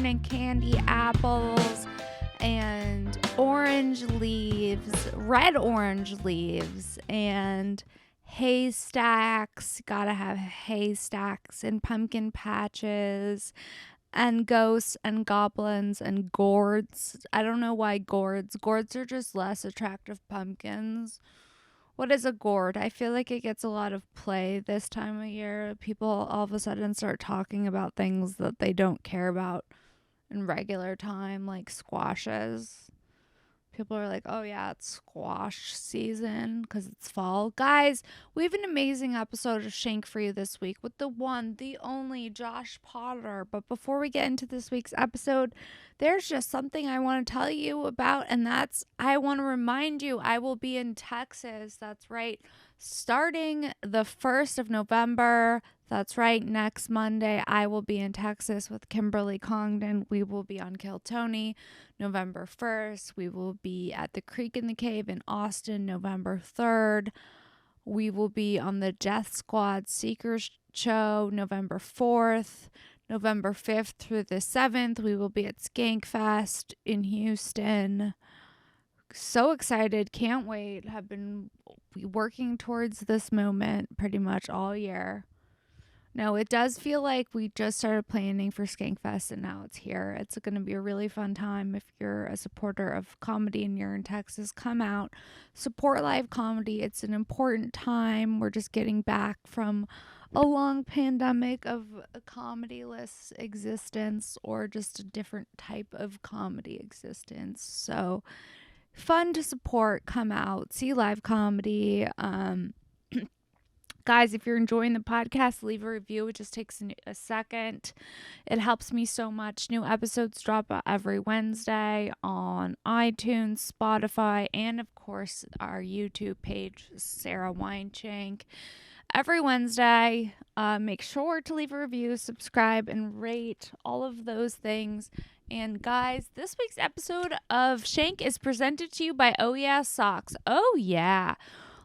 Weinshenk candy apples and orange leaves, red orange leaves, and haystacks. Gotta have haystacks and pumpkin patches and ghosts and goblins and gourds. I don't know why gourds. Gourds are just less attractive pumpkins. What is a gourd? I feel like it gets a lot of play this time of year. People all of a sudden start talking about things that they don't care about in regular time, like squashes. People are like, oh yeah, it's squash season because it's fall. Guys, we have an amazing episode of Shank for you this week with the one, the only Josh Potter. But before we get into this week's episode, there's just something I want to tell you about, and that's I want to remind you I will be in Texas. That's right. Starting the 1st of November, that's right, next Monday, I will be in Texas with Kimberly Congdon. We will be on Kill Tony November 1st. We will be at the Creek in the Cave in Austin November 3rd. We will be on the Death Squad Seekers Show November 4th. November 5th through the 7th, we will be at Skankfest in Houston. So excited, can't wait. Have been working towards this moment pretty much all year. No, it does feel like we just started planning for Skankfest and now it's here. It's going to be a really fun time. If you're a supporter of comedy and you're in Texas, come out, support live comedy. It's an important time. We're just getting back from a long pandemic of a comedy-less existence or just a different type of comedy existence. So fun to support. Come out, see live comedy. Guys, if you're enjoying the podcast, leave a review. It just takes a second. It helps me so much. New episodes drop every Wednesday on iTunes, Spotify, and of course our YouTube page, Sara Weinshenk. Every Wednesday, make sure to leave a review, subscribe, and rate, all of those things. And guys, this week's episode of Shank is presented to you by Oh Yeah Socks. Oh yeah.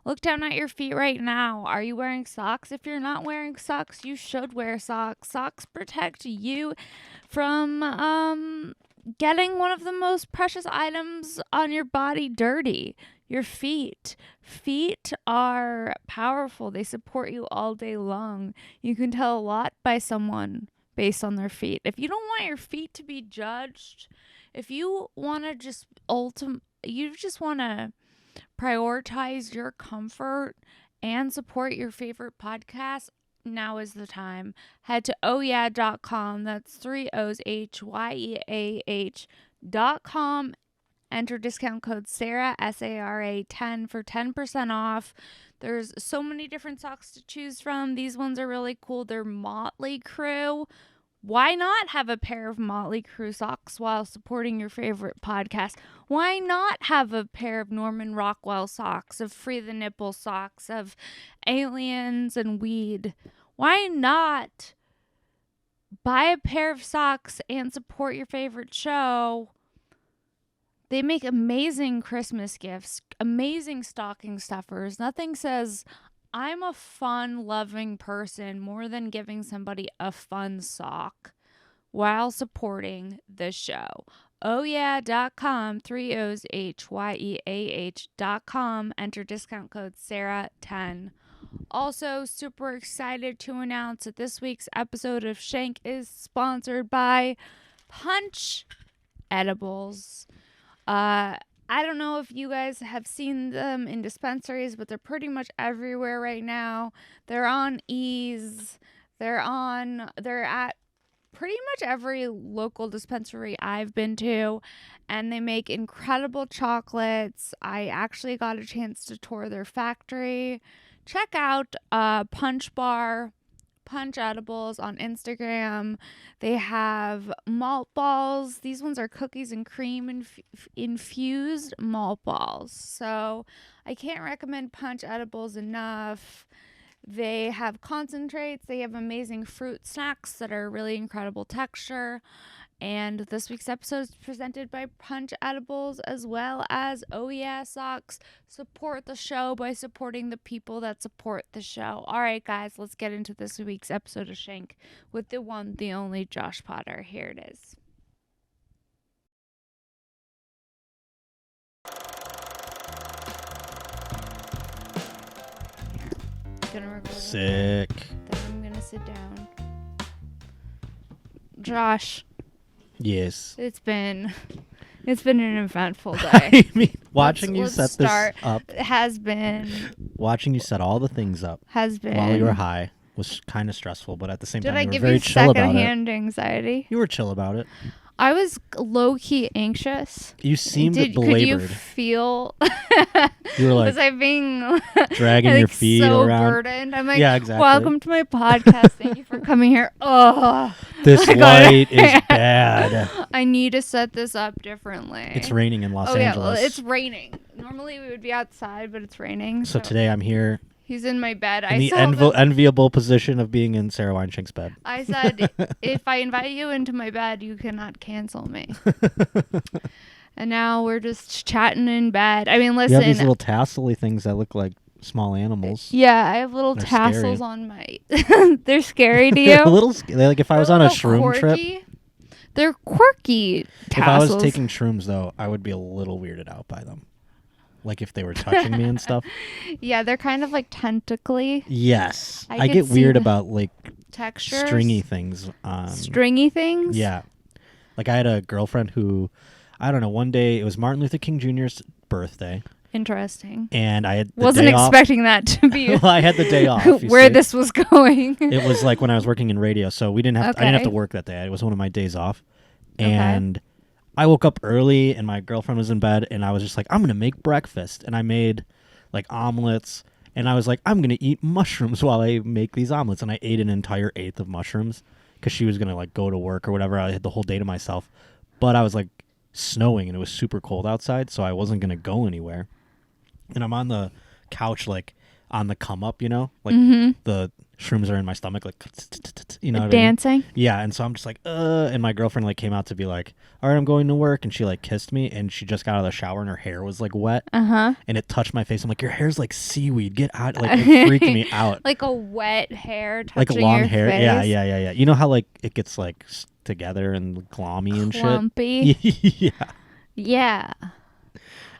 Look down at your feet right now. Are you wearing socks? If you're not wearing socks, you should wear socks. Socks protect you from getting one of the most precious items on your body dirty. Your feet. Feet are powerful. They support you all day long. You can tell a lot by someone based on their feet. If you don't want your feet to be judged, if you want to just you just want to prioritize your comfort and support your favorite podcast, now is the time. Head to ohyeah.com. That's 3 O's HYEAH.com. Enter discount code Sara, SARA 10 for 10% off. There's so many different socks to choose from. These ones are really cool. They're Motley Crue. Why not have a pair of Motley Crue socks while supporting your favorite podcast? Why not have a pair of Norman Rockwell socks, of Free the Nipple socks, of Aliens and Weed? Why not buy a pair of socks and support your favorite show? They make amazing Christmas gifts, amazing stocking stuffers. Nothing says I'm a fun-loving person more than giving somebody a fun sock while supporting the show. ohyeah.com, 3 O's HYEAH.com. Enter discount code Sara10. Also, super excited to announce that this week's episode of Shank is sponsored by Punch Edibles. I don't know if you guys have seen them in dispensaries, but they're pretty much everywhere right now. They're on Ease. They're at pretty much every local dispensary I've been to, and they make incredible chocolates. I actually got a chance to tour their factory. Check out Punch Edibles on Instagram. They have malt balls. These ones are cookies and cream infused malt balls. So I can't recommend Punch Edibles enough. They have concentrates. They have amazing fruit snacks that are really incredible texture. And this week's episode is presented by Punch Edibles as well as Oh Yeah Socks. Support the show by supporting the people that support the show. All right, guys, let's get into this week's episode of Shank with the one, the only Josh Potter. Here it is. gonna record. Sick. Then I'm gonna sit down. Josh. Yes. It's been an eventful day. I mean, watching you set this up. It has been. Watching you set all the things up. Has been. While you were high was kind of stressful, but at the same time, you were Did very I chill give you about it. secondhand anxiety? You were chill about it. I was low-key anxious. You seemed belabored. Could you feel... You were like... Was I being... dragging your feet so around. burdened? I'm like, yeah, exactly. Welcome to my podcast. Thank you for coming here. Oh, this light is bad. I need to set this up differently. It's raining in Los Angeles. Yeah, well, it's raining. Normally we would be outside, but it's raining. So today I'm here... He's in my bed. In the enviable position of being in Sara Weinshenk's bed. I said, if I invite you into my bed, you cannot cancel me. And now we're just chatting in bed. I mean, listen. You have these little tassel-y things that look like small animals. Yeah, I have little They're tassels scary. on my... They're scary to you? They're a little... Like if I was on a shroom quirky. trip... They're quirky tassels. If I was taking shrooms, though, I would be a little weirded out by them. Like if they were touching me and stuff. Yeah, they're kind of like tentacly. Yes. I get weird about like textures. Stringy things. Stringy things? Yeah. Like I had a girlfriend who, I don't know, one day it was Martin Luther King Jr.'s birthday. Interesting. And I had the Wasn't day expecting off. that to be well, I had the day off. Where this was going. It was like when I was working in radio, so we didn't have I didn't have to work that day. It was one of my days off. And I woke up early and my girlfriend was in bed and I was just like, I'm going to make breakfast. And I made like omelets and I was like, I'm going to eat mushrooms while I make these omelets. And I ate an entire eighth of mushrooms because she was going to like go to work or whatever. I had the whole day to myself. But I was like snowing and it was super cold outside. So I wasn't going to go anywhere. And I'm on the couch like on the come up, you know, like the shrooms are in my stomach, like, you know, dancing. I mean? Yeah, and so I'm just like, and my girlfriend like came out to be like, all right, I'm going to work, and she like kissed me, and she just got out of the shower, and her hair was like wet, and it touched my face. I'm like, your hair's like seaweed, get out! Like it freaked me out. Like a wet hair, touching like a long your hair. face. Yeah. You know how like it gets like together and glommy and Clumpy. shit. Yeah.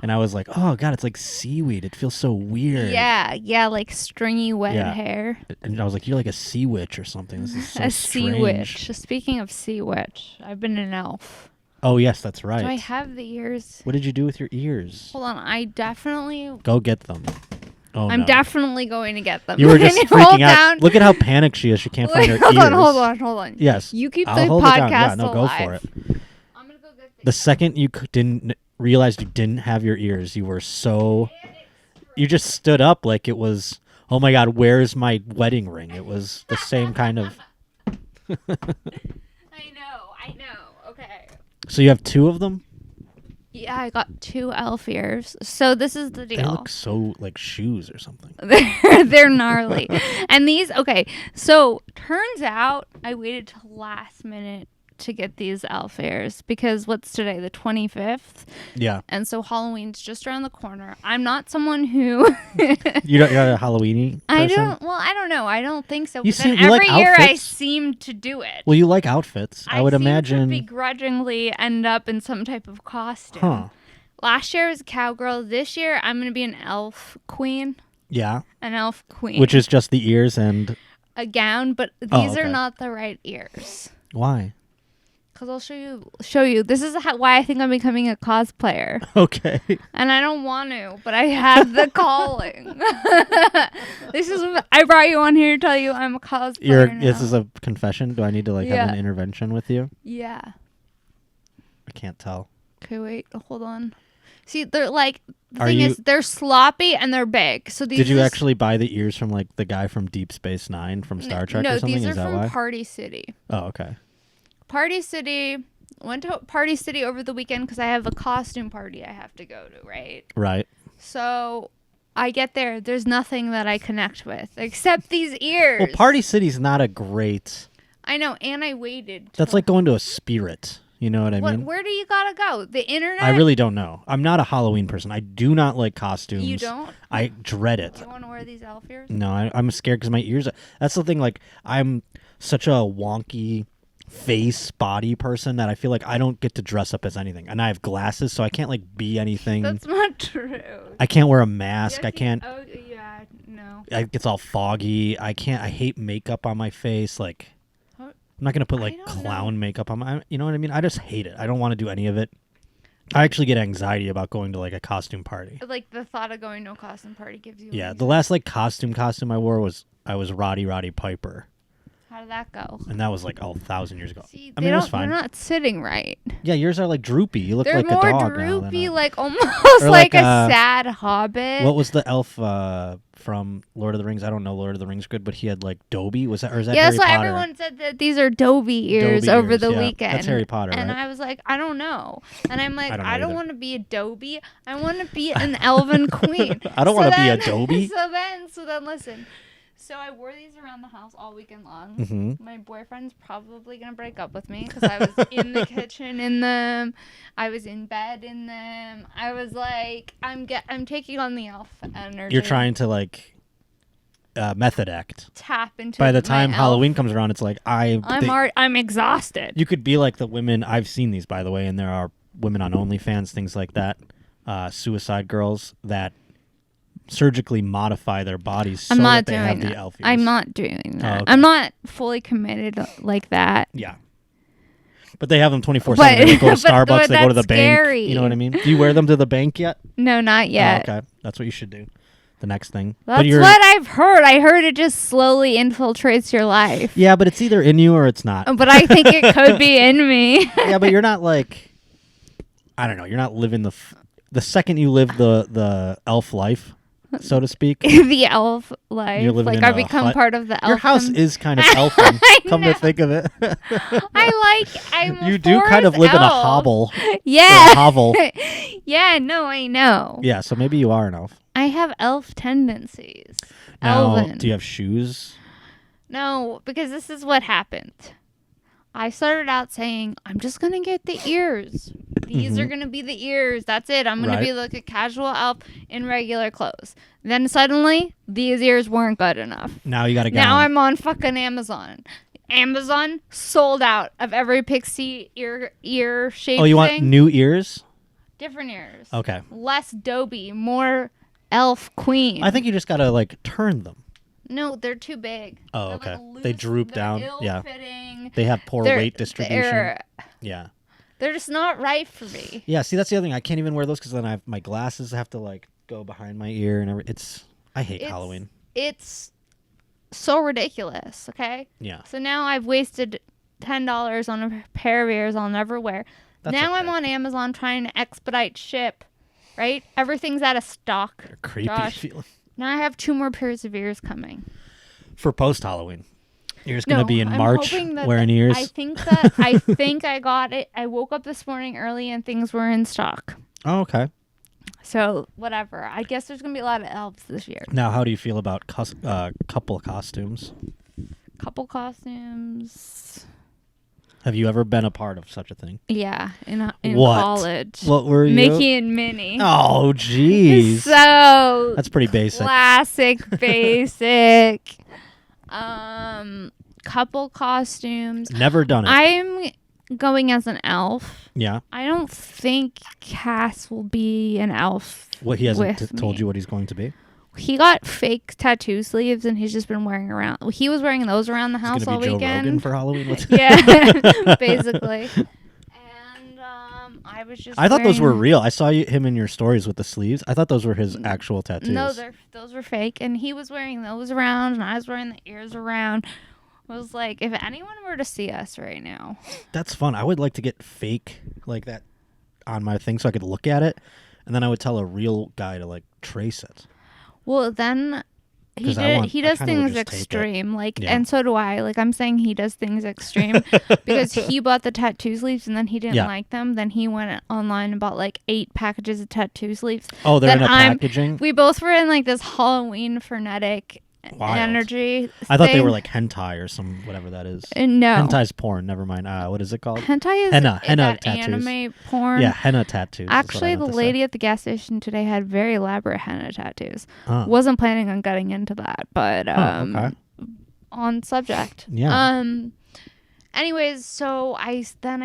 And I was like, oh, God, it's like seaweed. It feels so weird. Yeah, like stringy wet hair. And I was like, you're like a sea witch or something. This is so a strange. sea witch. Speaking of sea witch, I've been an elf. Oh, yes, that's right. Do I have the ears? What did you do with your ears? Hold on, I definitely... Go get them. Oh, I'm definitely going to get them. You were just freaking out. Look at how panicked she is. She can't find her ears. Hold on. Yes. You keep I'll the hold podcast it down. Yeah, no, alive. go for it. I'm gonna go get the second you didn't realize you didn't have your ears, you were so... You just stood up like it was, oh my God, where's my wedding ring? It was the same kind of... I know. Okay. So you have two of them? Yeah, I got 2 elf ears. So this is the deal. They look so like shoes or something. They're gnarly. And these, okay, so turns out I waited till last minute to get these elf ears because what's today, the 25th? Yeah. And so Halloween's just around the corner. I'm not someone who... You're a Halloween-y person? I don't know. I don't think so. You But then you every like year I outfits? seem to do it. Well, you like outfits. I would imagine. To begrudgingly end up in some type of costume. Huh. Last year I was a cowgirl. This year I'm going to be an elf queen. Yeah. An elf queen. Which is just the ears and... a gown, but these are not the right ears. Why? Because I'll show you. This is why I think I'm becoming a cosplayer. Okay. And I don't want to, but I have the calling. I brought you on here to tell you I'm a cosplayer now. This is a confession? Do I need to have an intervention with you? Yeah. I can't tell. Okay, wait. Hold on. See, they're like... The thing is, they're sloppy and they're big. So these Did you actually buy the ears from like the guy from Deep Space Nine from Star Trek or something? No, these are that from why? Party City. Oh, okay. Party City. Went to Party City over the weekend because I have a costume party I have to go to, right? Right. So I get there. There's nothing that I connect with except these ears. Well, Party City's not a great... I know, and I waited. That's like going to a spirit. You know what I mean? Where do you gotta go? The internet? I really don't know. I'm not a Halloween person. I do not like costumes. You don't? I dread it. Do you want to wear these elf ears? No, I'm scared because my ears... That's the thing. Like, I'm such a wonky... face body person that I feel like I don't get to dress up as anything, and I have glasses, so I can't like be anything. That's not true. I can't wear a mask. Yes, I can't. Oh yeah, no. it gets all foggy. I hate makeup on my face. Like, I'm not gonna put like clown makeup on my. You know what I mean? I just hate it. I don't want to do any of it. I actually get anxiety about going to like a costume party. Like the thought of going to a costume party gives you. Yeah, the last like costume I wore was Roddy Piper. How did that go? And that was like 1,000 years ago. See, I mean, it was fine. They're not sitting right. Yeah, yours are like droopy. You look they're like a dog. They're more droopy, like almost like a sad hobbit. What was the elf from Lord of the Rings? I don't know Lord of the Rings good, but he had like Dobby. Is that Harry Potter? Yeah, so everyone said that these are Dobby ears over the weekend. That's Harry Potter, and right? I was like, I don't know. And I'm like, I don't want to be a Dobby. I want to be an elven queen. I don't want to be a Dobby. So then listen. So I wore these around the house all weekend long. Mm-hmm. My boyfriend's probably going to break up with me because I was in the kitchen in them. I was in bed in them. I was like, I'm taking on the elf energy. You're trying to like method act. Tap into By the time elf. Halloween comes around, it's like I'm exhausted. You could be like the women. I've seen these, by the way, and there are women on OnlyFans, things like that. Suicide girls that surgically modify their bodies so that they have the elf ears. I'm not doing that. Oh, okay. I'm not fully committed like that. Yeah. But they have them 24/7. They go to Starbucks, they go to the scary. bank. You know what I mean? Do you wear them to the bank yet? No, not yet. Oh, okay. That's what you should do. The next thing. That's what I've heard. I heard it just slowly infiltrates your life. Yeah, but it's either in you or it's not. But I think it could be in me. Yeah, but you're not like, I don't know, you're not living the second you live the elf life, so to speak. The elf life. You're living like in I a become hut. part of the elf. Your house is kind of elfin. Come to think of it. I'm You do kind of live in a hovel. Yeah. A hovel. Yeah, no, I know. Yeah, so maybe you are an elf. I have elf tendencies. Now, Elven. do you have shoes? No, because this is what happened. I started out saying, I'm just going to get the ears. These are going to be the ears. That's it. I'm going to be like a casual elf in regular clothes. Then suddenly, these ears weren't good enough. Now you got to go. Now I'm on fucking Amazon. Amazon sold out of every pixie ear shape Oh, you want new ears? Different ears. Okay. Less Dobby, more elf queen. I think you just got to like turn them. No, they're too big. Oh, They're, okay. like, loose, They droop down. Yeah. Ill-fitting. They have poor weight distribution. Yeah. They're just not right for me. Yeah, see, that's the other thing. I can't even wear those because then my glasses have to like go behind my ear and everything. I hate Halloween. It's so ridiculous, okay? Yeah. So now I've wasted $10 on a pair of ears I'll never wear. Now I'm on Amazon trying to expedite ship, right? Everything's out of stock. They're creepy feeling. Now I have 2 more pairs of ears coming. For post-Halloween. You're just going to be in March wearing ears? I think I got it. I woke up this morning early and things were in stock. Oh, okay. So, whatever. I guess there's going to be a lot of elves this year. Now, how do you feel about couple costumes? Couple costumes. Have you ever been a part of such a thing? Yeah, in college. What were you? Mickey and Minnie. Oh, jeez. So that's pretty basic. Classic, basic. Couple costumes. Never done it. I'm going as an elf. Yeah. I don't think Cass will be an elf. What, he hasn't told you what he's going to be? He got fake tattoo sleeves and he's just been wearing around. He was wearing those around the house all weekend. Joe Rogan for Halloween. Yeah, basically. And I was just. I thought those were real. I saw him in your stories with the sleeves. I thought those were his actual tattoos. No, those were fake. And he was wearing those around, and I was wearing the ears around. I was like, if anyone were to see us right now. That's fun. I would like to get fake like that on my thing so I could look at it, and then I would tell a real guy to like trace it. Well, then he does things extreme, and so do I. Like, I'm saying he does things extreme because he bought the tattoo sleeves and then he didn't like them. Then he went online and bought like 8 packages of tattoo sleaves. Oh, they're in a packaging? We both were in like this Halloween frenetic energy. I thought they were like hentai or some whatever that is. No, hentai's porn. Never mind. What is it called? Hentai is henna tattoos. Anime porn. Yeah, henna tattoos. Actually, the lady at the gas station today had very elaborate henna tattoos. Wasn't planning on getting into that, but on subject. Yeah. Anyways, so I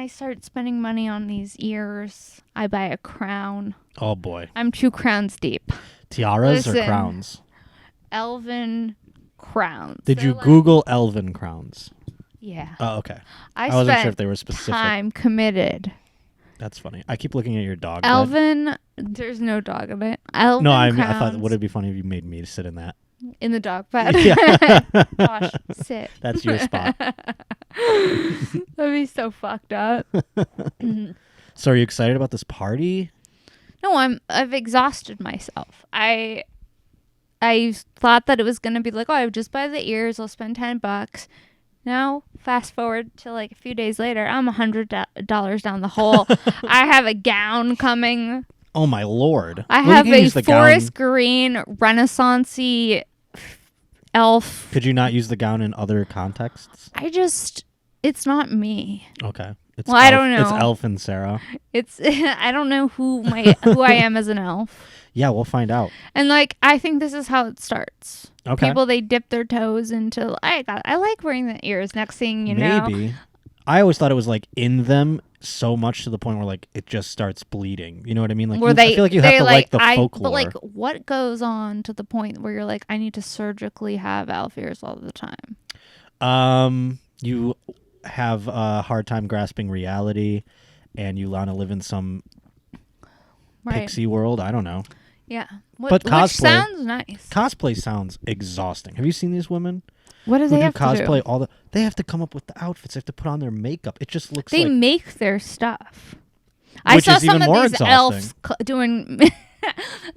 start spending money on these ears. I buy a crown. Oh boy. I'm 2 crowns deep. Tiaras or crowns? elven crowns. Did you Google elven crowns? Yeah. Oh, okay. I wasn't sure if they were specific. Time committed. That's funny. I keep looking at your dog. Elven. There's no dog in it. Elven no, I crowns. thought would it be funny if you made me to sit in that? In the dog bed. Yeah. Gosh, sit. That's your spot. That'd be so fucked up. So are you excited about this party? No, I've exhausted myself. I thought that it was gonna be like, oh, I would just buy the ears, I'll spend $10. Now, fast forward to like a few days later, I'm $100 down the hole. I have a gown coming. Oh my lord! I have a forest green Renaissance-y elf. Could you not use the gown in other contexts? It's not me. Okay. I don't know. It's Elf and Sarah. I don't know who I am as an elf. Yeah, we'll find out. And like, I think this is how it starts. Okay. People, they dip their toes into, I like wearing the ears. Next thing you know. Maybe. I always thought it was like in them so much to the point where like it just starts bleeding. You know what I mean? Like I feel like you have to like the folklore. But like, what goes on to the point where you're like, I need to surgically have elf ears all the time? You have a hard time grasping reality, and you want to live in some pixie world. I don't know. Yeah, but cosplay, which sounds nice. Cosplay sounds exhausting. Have you seen these women? What do they have to do? They have to come up with the outfits. They have to put on their makeup. It just looks like... They make their stuff. I saw some of these elves doing...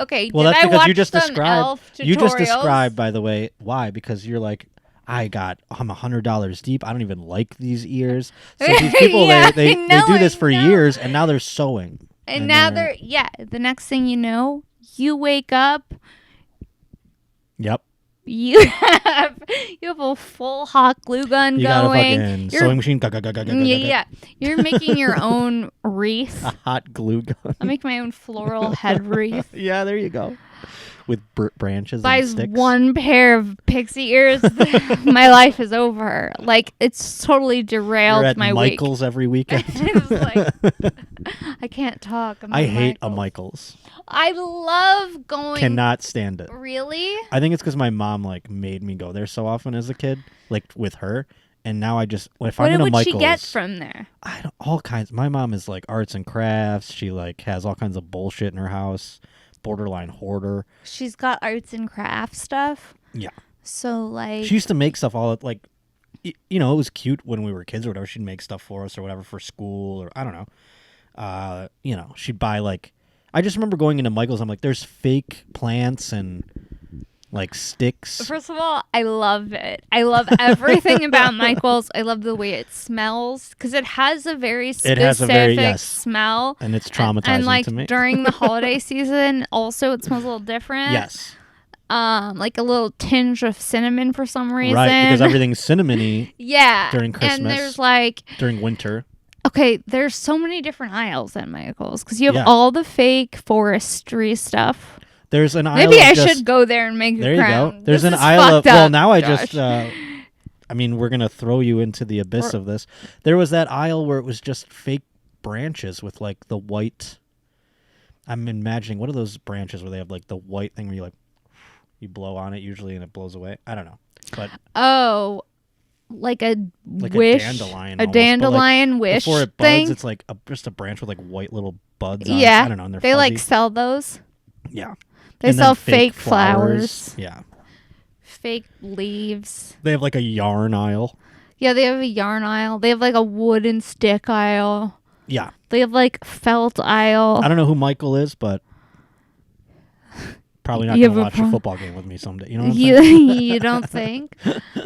Okay, well, that's because you just described... described, by the way, why? Because you're like, I'm $100 deep. I don't even like these ears. So these people, they do this for years, and now they're sewing. And now they're... Yeah, the next thing you know, you wake up... Yep. You have a full hot glue gun you going. Got a fucking sewing machine. Yeah. You're making your own wreath. A hot glue gun. I make my own floral head wreath. Yeah, there you go. With branches Buys and sticks. one pair of pixie ears. My life is over. Like, it's totally derailed You're at my Michael's week. every weekend. I can't talk. I hate a Michael's. I love going. Cannot stand it. Really? I think it's because my mom like made me go there so often as a kid, like with her, and now I just if I'm in a Michael's. What would she get from there? All kinds. My mom is like arts and crafts. She like has all kinds of bullshit in her house. Borderline hoarder. She's got arts and crafts stuff. Yeah. So like she used to make stuff all like, it was cute when we were kids or whatever. She'd make stuff for us or whatever for school or I don't know. She'd buy like. I just remember going into Michael's. I'm like, there's fake plants and like sticks. First of all, I love it. I love everything about Michael's. I love the way it smells because it has a very specific smell. And it's traumatizing and like to me. During the holiday season, also it smells a little different. Yes. Like a little tinge of cinnamon for some reason. Right, because everything's cinnamony. Yeah. During Christmas. And there's like during winter. Okay, there's so many different aisles at Michael's because you have all the fake forestry stuff. There's an aisle. Maybe I should go there and make a crown. There you go. There's an aisle of. Well, now Josh. I just. I mean, we're gonna throw you into the abyss of this. There was that aisle where it was just fake branches with like the white. I'm imagining what are those branches where they have like the white thing where you blow on it usually and it blows away. I don't know, but like a wish, a dandelion wish before it buds, thing. it's like just a branch with like white little buds on yeah, it. I don't know. And they like sell those. Yeah, they sell fake flowers. Yeah, fake leaves. They have like a yarn aisle. Yeah, they have a yarn aisle. They have like a wooden stick aisle. Yeah, they have like felt aisle. I don't know who Michael is, but probably not going to watch a football game with me someday. You know what I'm saying? You don't think?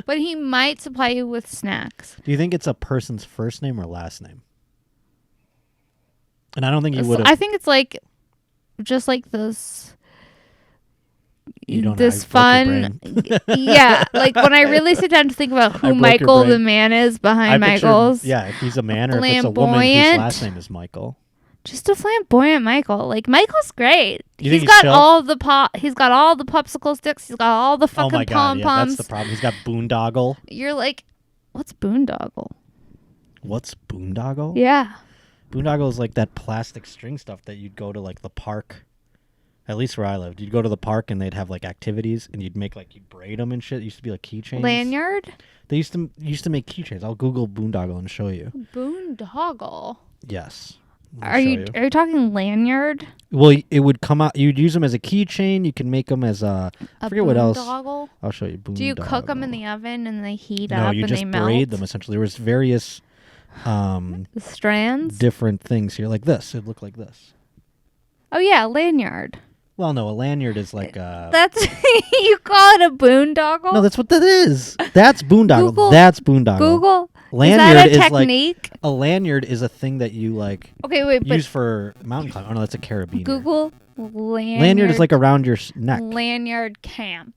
But he might supply you with snacks. Do you think it's a person's first name or last name? And I don't think you would have. I think it's like, just like this. You don't this fun. Yeah. Like when I really sit down to think about who Michael the man is behind Michael's. Yeah, if he's a man or if it's a woman whose last name is Michael. Just a flamboyant Michael. Like Michael's great. He's got chill? all the He's got all the popsicle sticks. He's got all the fucking pom poms. Yeah, that's the problem. He's got Boondoggle. You're like, what's Boondoggle? What's Boondoggle? Yeah. Boondoggle is like that plastic string stuff that you'd go to like the park At least where I lived, you'd go to the park and they'd have like activities, and you'd braid them and shit. It used to be like keychains. Lanyard? They used to make keychains. I'll Google Boondoggle and show you. Boondoggle. Yes. Are you talking lanyard? Well, it would come out. You'd use them as a keychain. You can make them as I forget what else. Boondoggle? I'll show you. Boondoggle. Do you cook them in the oven and they heat up? No, you and just they melt? braid them. Essentially, there was various strands, different things here, like this. It'd look like this. Oh yeah, lanyard. Well, no, a lanyard is like a... That's... You call it a boondoggle? No, that's what that is. That's boondoggle. Google, That's boondoggle. Google. Lanyard is that a technique? Like... A lanyard is a thing that you, like... Okay, wait, use for mountain climbing. Oh, no, that's a carabiner. Google lanyard. Lanyard is like around your neck. Lanyard camp.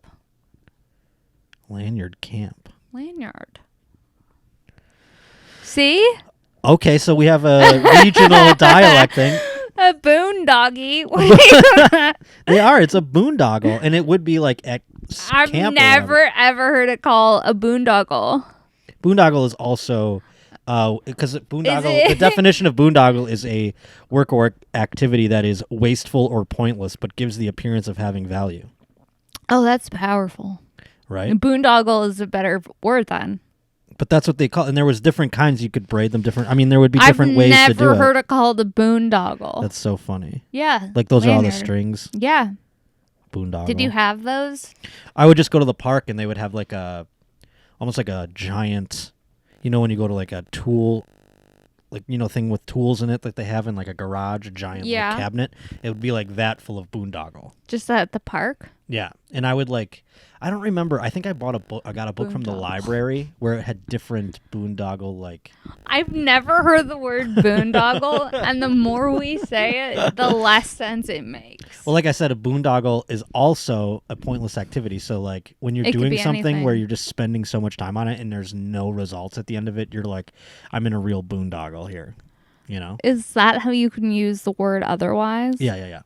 Lanyard camp. Lanyard. See? Okay, so we have a regional dialect thing. A boondoggy. They are. It's a boondoggle, and it would be like at I've camp never ever heard it called a boondoggle. Boondoggle is also because boondoggle. The definition of boondoggle is a work or activity that is wasteful or pointless, but gives the appearance of having value. Oh, that's powerful. Right. Boondoggle is a better word then. But that's what they call it. And there was different kinds. You could braid them different. I mean, there would be different ways to do it. I've never heard it called a boondoggle. That's so funny. Yeah. Like those are all the strings. Yeah. Boondoggle. Did you have those? I would just go to the park and they would have like almost like a giant, when you go to like a tool, like, thing with tools in it that they have in like a garage, a giant like, cabinet. It would be like that full of boondoggle. Just at the park? Yeah. And I would I don't remember. I think I bought a book. I got a book from the library where it had different boondoggle I've never heard the word boondoggle, and the more we say it, the less sense it makes. Well, like I said, a boondoggle is also a pointless activity. So like when you're doing something where you're just spending so much time on it and there's no results at the end of it, you're like, I'm in a real boondoggle here. Is that how you can use the word otherwise? Yeah.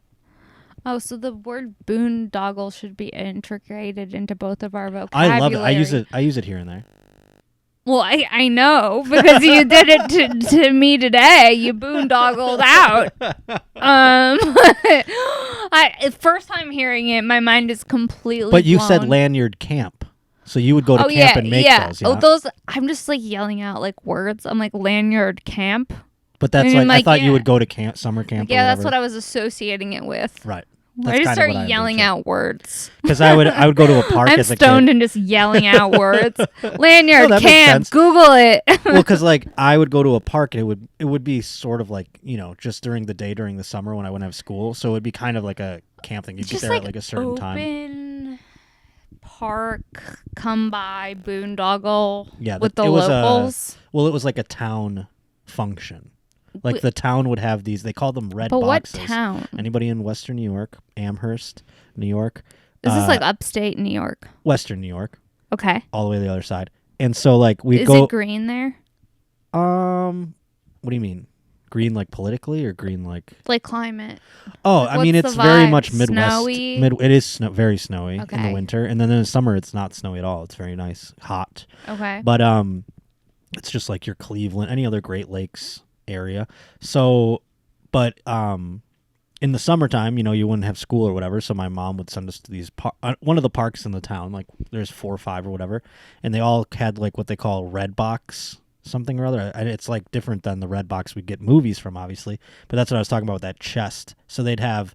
Oh, so the word boondoggle should be integrated into both of our vocabulary. I love it. I use it here and there. Well, I know because you did it to me today. You boondoggled out. First time hearing it, my mind is completely But you blown. said lanyard camp. So you would go to camp and make those. Yeah. Oh, those. I'm just like yelling out like words. I'm like lanyard camp. But that's I thought you would go to camp, summer camp. Yeah, that's what I was associating it with. Right. I just started yelling out words. Because I would go to a park as a kid. I'm stoned and just yelling out words. Lanyard camp. Google it. Well, because I would go to a park and it would be sort of like just during the day during the summer when I wouldn't have school. So it would be kind of like a camp thing. You'd be there at like a certain time. Open park, come by, boondoggle. Yeah, with the locals. It was like a town function. Like the town would have these. They call them red boxes. What town? Anybody in Western New York, Amherst, New York? Is this like upstate New York? Western New York. Okay. All the way to the other side. And so we Is go. Is it green there? What do you mean? Green like politically or green like? Like climate. Oh, I mean it's very much Midwest. Snowy? It is very snowy Okay. in the winter, and then in the summer it's not snowy at all. It's very nice, hot. Okay. But it's just like your Cleveland, any other Great Lakes area. So, but in the summertime, you wouldn't have school or whatever, so my mom would send us to these one of the parks in the town, like there's 4 or 5 or whatever, and they all had like what they call red box something or other. And it's like different than the red box we get movies from, obviously, but that's what I was talking about with that chest. So they'd have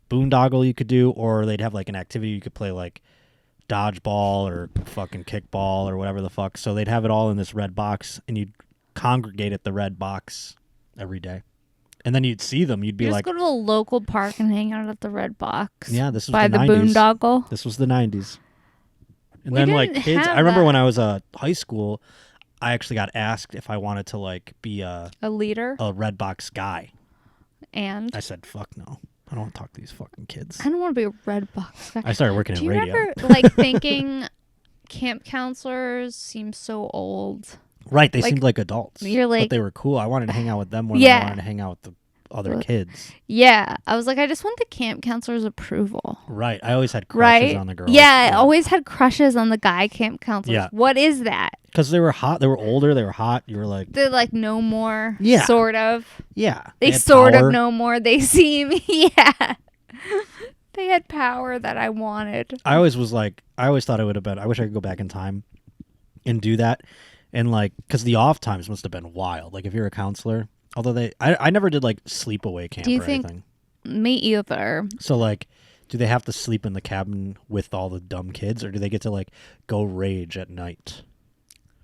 boondoggle you could do, or they'd have like an activity you could play like dodgeball or fucking kickball or whatever the fuck. So they'd have it all in this red box, and you'd congregate at the red box every day, and then you'd see them. You'd be like, go to a local park and hang out at the red box. Yeah, this was by the 90s. boondoggle. This was the 90s. And We then like didn't kids, have I remember that. when I was high school, I actually got asked if I wanted to like be A leader. a red box guy. And I said, fuck no. I don't want to talk to these fucking kids. I don't want to be a red box guy. I started working Do in you radio. ever like thinking camp counselors seem so old? Right, they like, seemed like adults. you're like- but they were cool. I wanted to hang out with them more than I wanted to hang out with the other kids. Yeah, I was like, I just want the camp counselor's approval. Right, I always had crushes Right? on the girls. Yeah, I always had crushes on the guy camp counselors. Yeah. What is that? Because they were hot. They were older. They were hot. You were like, They're like no more. Yeah. Sort of. yeah. They had sort power. of know more. They seem. Yeah. They had power that I wanted. I always thought it would have been, I wish I could go back in time and do that. And like, because the off times must have been wild. Like if you're a counselor, although I never did like sleepaway camp or anything. Me either. So like, do they have to sleep in the cabin with all the dumb kids, or do they get to like go rage at night?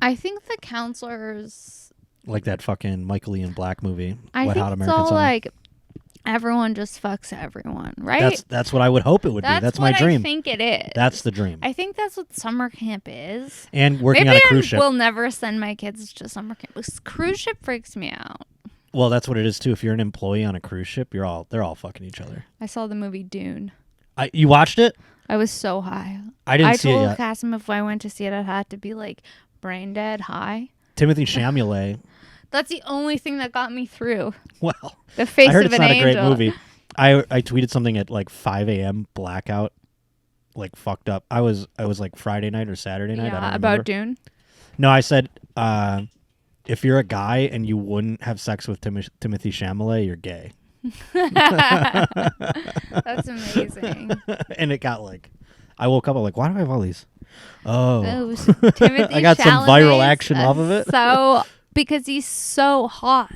I think the counselors, like that fucking Michael Ian Black movie, Hot American Summer. Like everyone just fucks everyone, right? That's what I would hope it would be. That's my dream. I think it is. That's the dream. I think that's what summer camp is. And working on a cruise ship. Maybe I will never send my kids to summer camp. Cruise ship freaks me out. Well, that's what it is too. If you're an employee on a cruise ship, they're all fucking each other. I saw the movie Dune. You watched it? I was so high. I didn't see it yet. I told Kasim if I went to see it, I'd have to be like brain dead high. Timothy Chalamet. That's the only thing that got me through. Well, the face I heard of it's an not angel. a great movie. I tweeted something at like 5 a.m. blackout, like fucked up. I was like Friday night or Saturday night. Yeah, I don't about Dune. No, I said if you're a guy and you wouldn't have sex with Timothy Chalamet, you're gay. That's amazing. And it got like, I woke up, I'm like, why do I have all these? Oh, Timothy I got some viral action off of it. So, because he's so hot.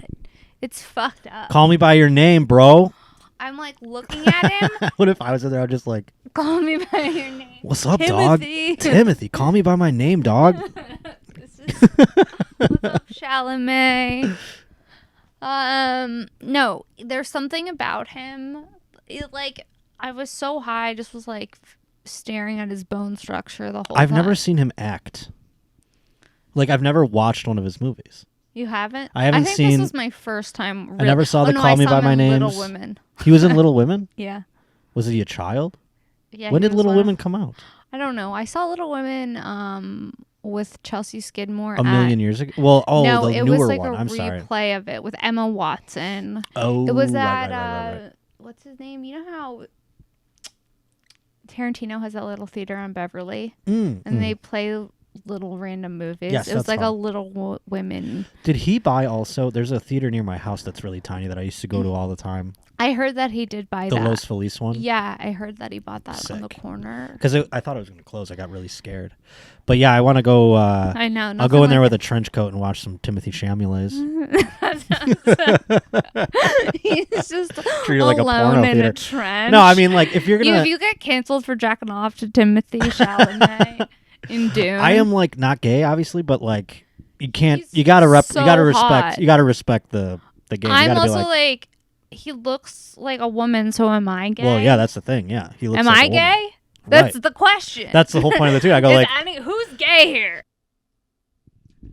It's fucked up. Call me by your name, bro. I'm like looking at him. What if I was in there? I was just like, call me by your name. What's up, Timothy. dog? Timothy, call me by my name, dog. What's up, Chalamet? No, there's something about him. Like, I was so high, I just was like staring at his bone structure the whole time. I've never seen him act. Like, I've never watched one of his movies. You haven't? I haven't seen. This was my first time. I never saw the Call Me by My Name. Little Women. He was in Little Women? Yeah. Was he a child? Yeah. When did Little Women come out? I don't know. I saw Little Women with Chelsea Skidmore. A million years ago? Well, no, the it newer was like one. a I'm sorry. replay of it with Emma Watson. Oh, it was at right. What's his name? You know how Tarantino has that little theater on Beverly, and they play little random movies. Yes, it was like fun. a Little Women. Did he buy also? There's a theater near my house that's really tiny that I used to go to all the time. I heard that he did buy the that. Los Feliz one? Yeah, I heard that he bought that Sick. on the corner. Because I thought it was going to close. I got really scared. But yeah, I want to go. I know. I'll go in there with a trench coat and watch some Timothy Chalamet. He's just treated like a porno alone in theater. a trench. No, I mean, like, if you're going to. If you get canceled for jacking off to Timothy Chalamet in Dune. I am, like, not gay, obviously, but, like, you can't. He's you got to so you got to respect. hot. You got to respect the game. I'm also like, he looks like a woman, so am I gay? Well, yeah, that's the thing. Yeah, he looks. Am like I a woman. gay? That's the question. That's the whole point of the two. I go like, who's gay here?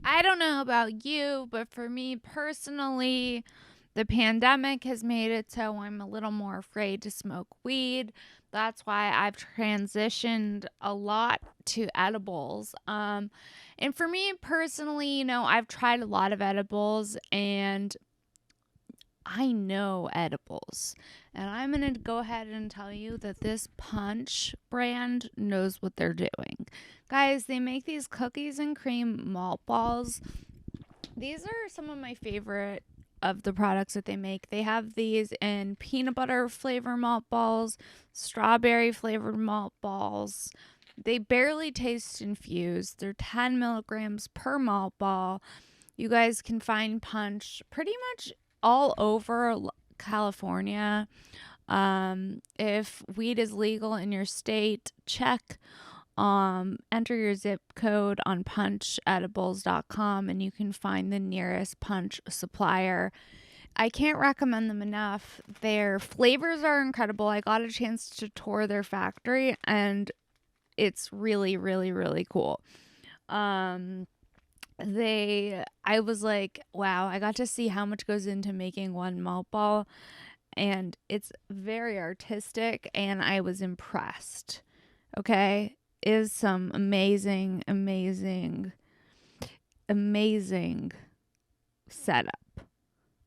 I don't know about you, but for me personally, the pandemic has made it so I'm a little more afraid to smoke weed. That's why I've transitioned a lot to edibles. And for me personally, you know, I've tried a lot of edibles and I know edibles. And I'm going to go ahead and tell you that this Punch brand knows what they're doing. Guys, they make these cookies and cream malt balls. These are some of my favorite of the products that they make. They have these in peanut butter flavor malt balls, strawberry flavored malt balls. They barely taste infused. They're 10 milligrams per malt ball. You guys can find Punch pretty much all over California. If weed is legal in your state, check, enter your zip code on punchedibles.com and you can find the nearest Punch supplier. I can't recommend them enough. Their flavors are incredible. I got a chance to tour their factory and it's really, really, really cool. I was like, wow, I got to see how much goes into making one malt ball and it's very artistic and I was impressed. Okay. Is some amazing, amazing, amazing setup.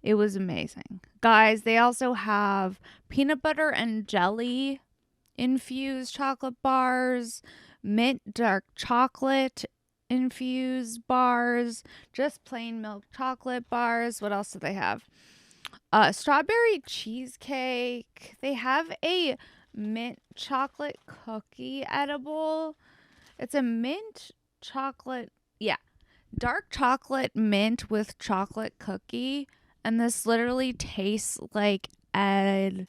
It was amazing. Guys, they also have peanut butter and jelly infused chocolate bars, mint dark chocolate infused bars, just plain milk chocolate bars. What else do they have? Strawberry cheesecake. They have a mint chocolate cookie edible. It's a mint chocolate, dark chocolate mint with chocolate cookie. And this literally tastes like a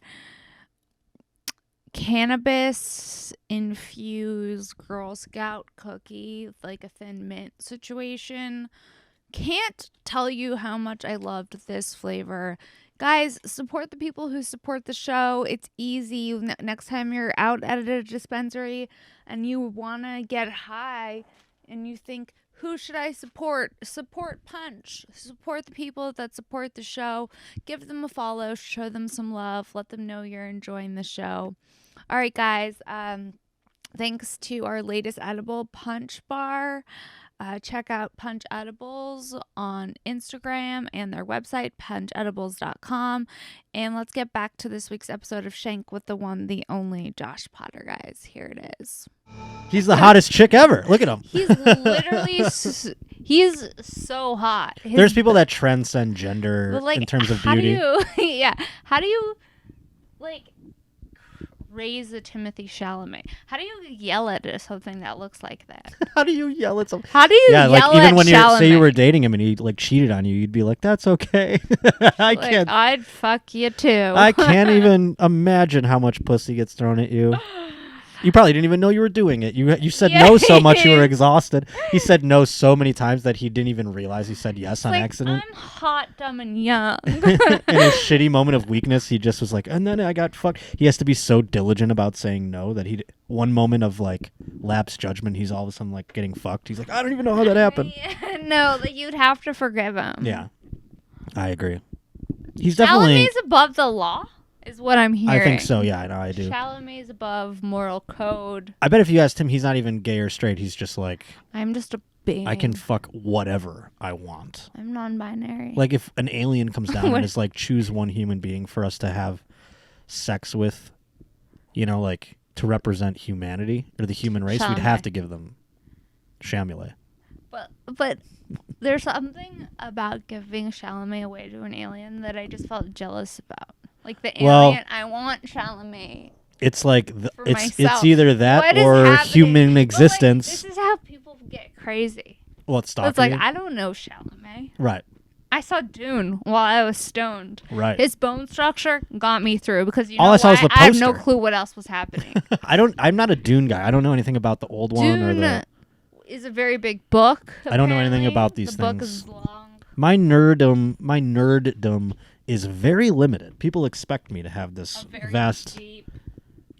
cannabis infused Girl Scout cookie, like a thin mint situation. Can't tell you how much I loved this flavor. Guys, support the people who support the show. It's easy. Next time you're out at a dispensary and you want to get high and you think, who should I support? Support Punch. Support the people that support the show. Give them a follow. Show them some love. Let them know you're enjoying the show. All right, guys. Thanks to our latest edible, Punch Bar. Check out Punch Edibles on Instagram and their website, punchedibles.com. And let's get back to this week's episode of Shank with the one, the only Josh Potter, guys. Here it is. He's the hottest chick ever. Look at him. He's literally, he's so hot. There's people that transcend gender in terms of beauty. How do you, raise a Timothy Chalamet? How do you yell at something that looks like that? How do you yell at something? How do you yell at even when Chalamet? Say you were dating him and he cheated on you, you'd be like, that's okay. Can't. I'd fuck you too. I can't even imagine how much pussy gets thrown at you. You probably didn't even know you were doing it. You said no so much you were exhausted. He said no so many times that he didn't even realize he said yes on accident. I'm hot, dumb, and young. In his shitty moment of weakness, he just was like, and then I got fucked. He has to be so diligent about saying no that one moment of lapse judgment, he's all of a sudden getting fucked. He's like, I don't even know how that happened. No, you'd have to forgive him. Yeah, I agree. He's definitely Chalamet's above the law. Is what I'm hearing. I think so, yeah, I know, I do. Chalamet's above moral code. I bet if you asked him, he's not even gay or straight. He's just I'm just a being. I can fuck whatever I want. I'm non-binary. If an alien comes down and is choose one human being for us to have sex with, to represent humanity or the human race, Chalamet. we'd have to give them Chalamet. But there's something about giving Chalamet away to an alien that I just felt jealous about. The alien, I want Chalamet. It's it's either that or human existence. This is how people get crazy. Well, it's It's I don't know Chalamet. Right. I saw Dune while I was stoned. Right. His bone structure got me through because all I saw was the poster. I have no clue what else was happening. I'm not a Dune guy. I don't know anything about the old one or the. Is a very big book. Apparently. I don't know anything about these things. things. The book is long. My nerddom is very limited. People expect me to have this vast. Deep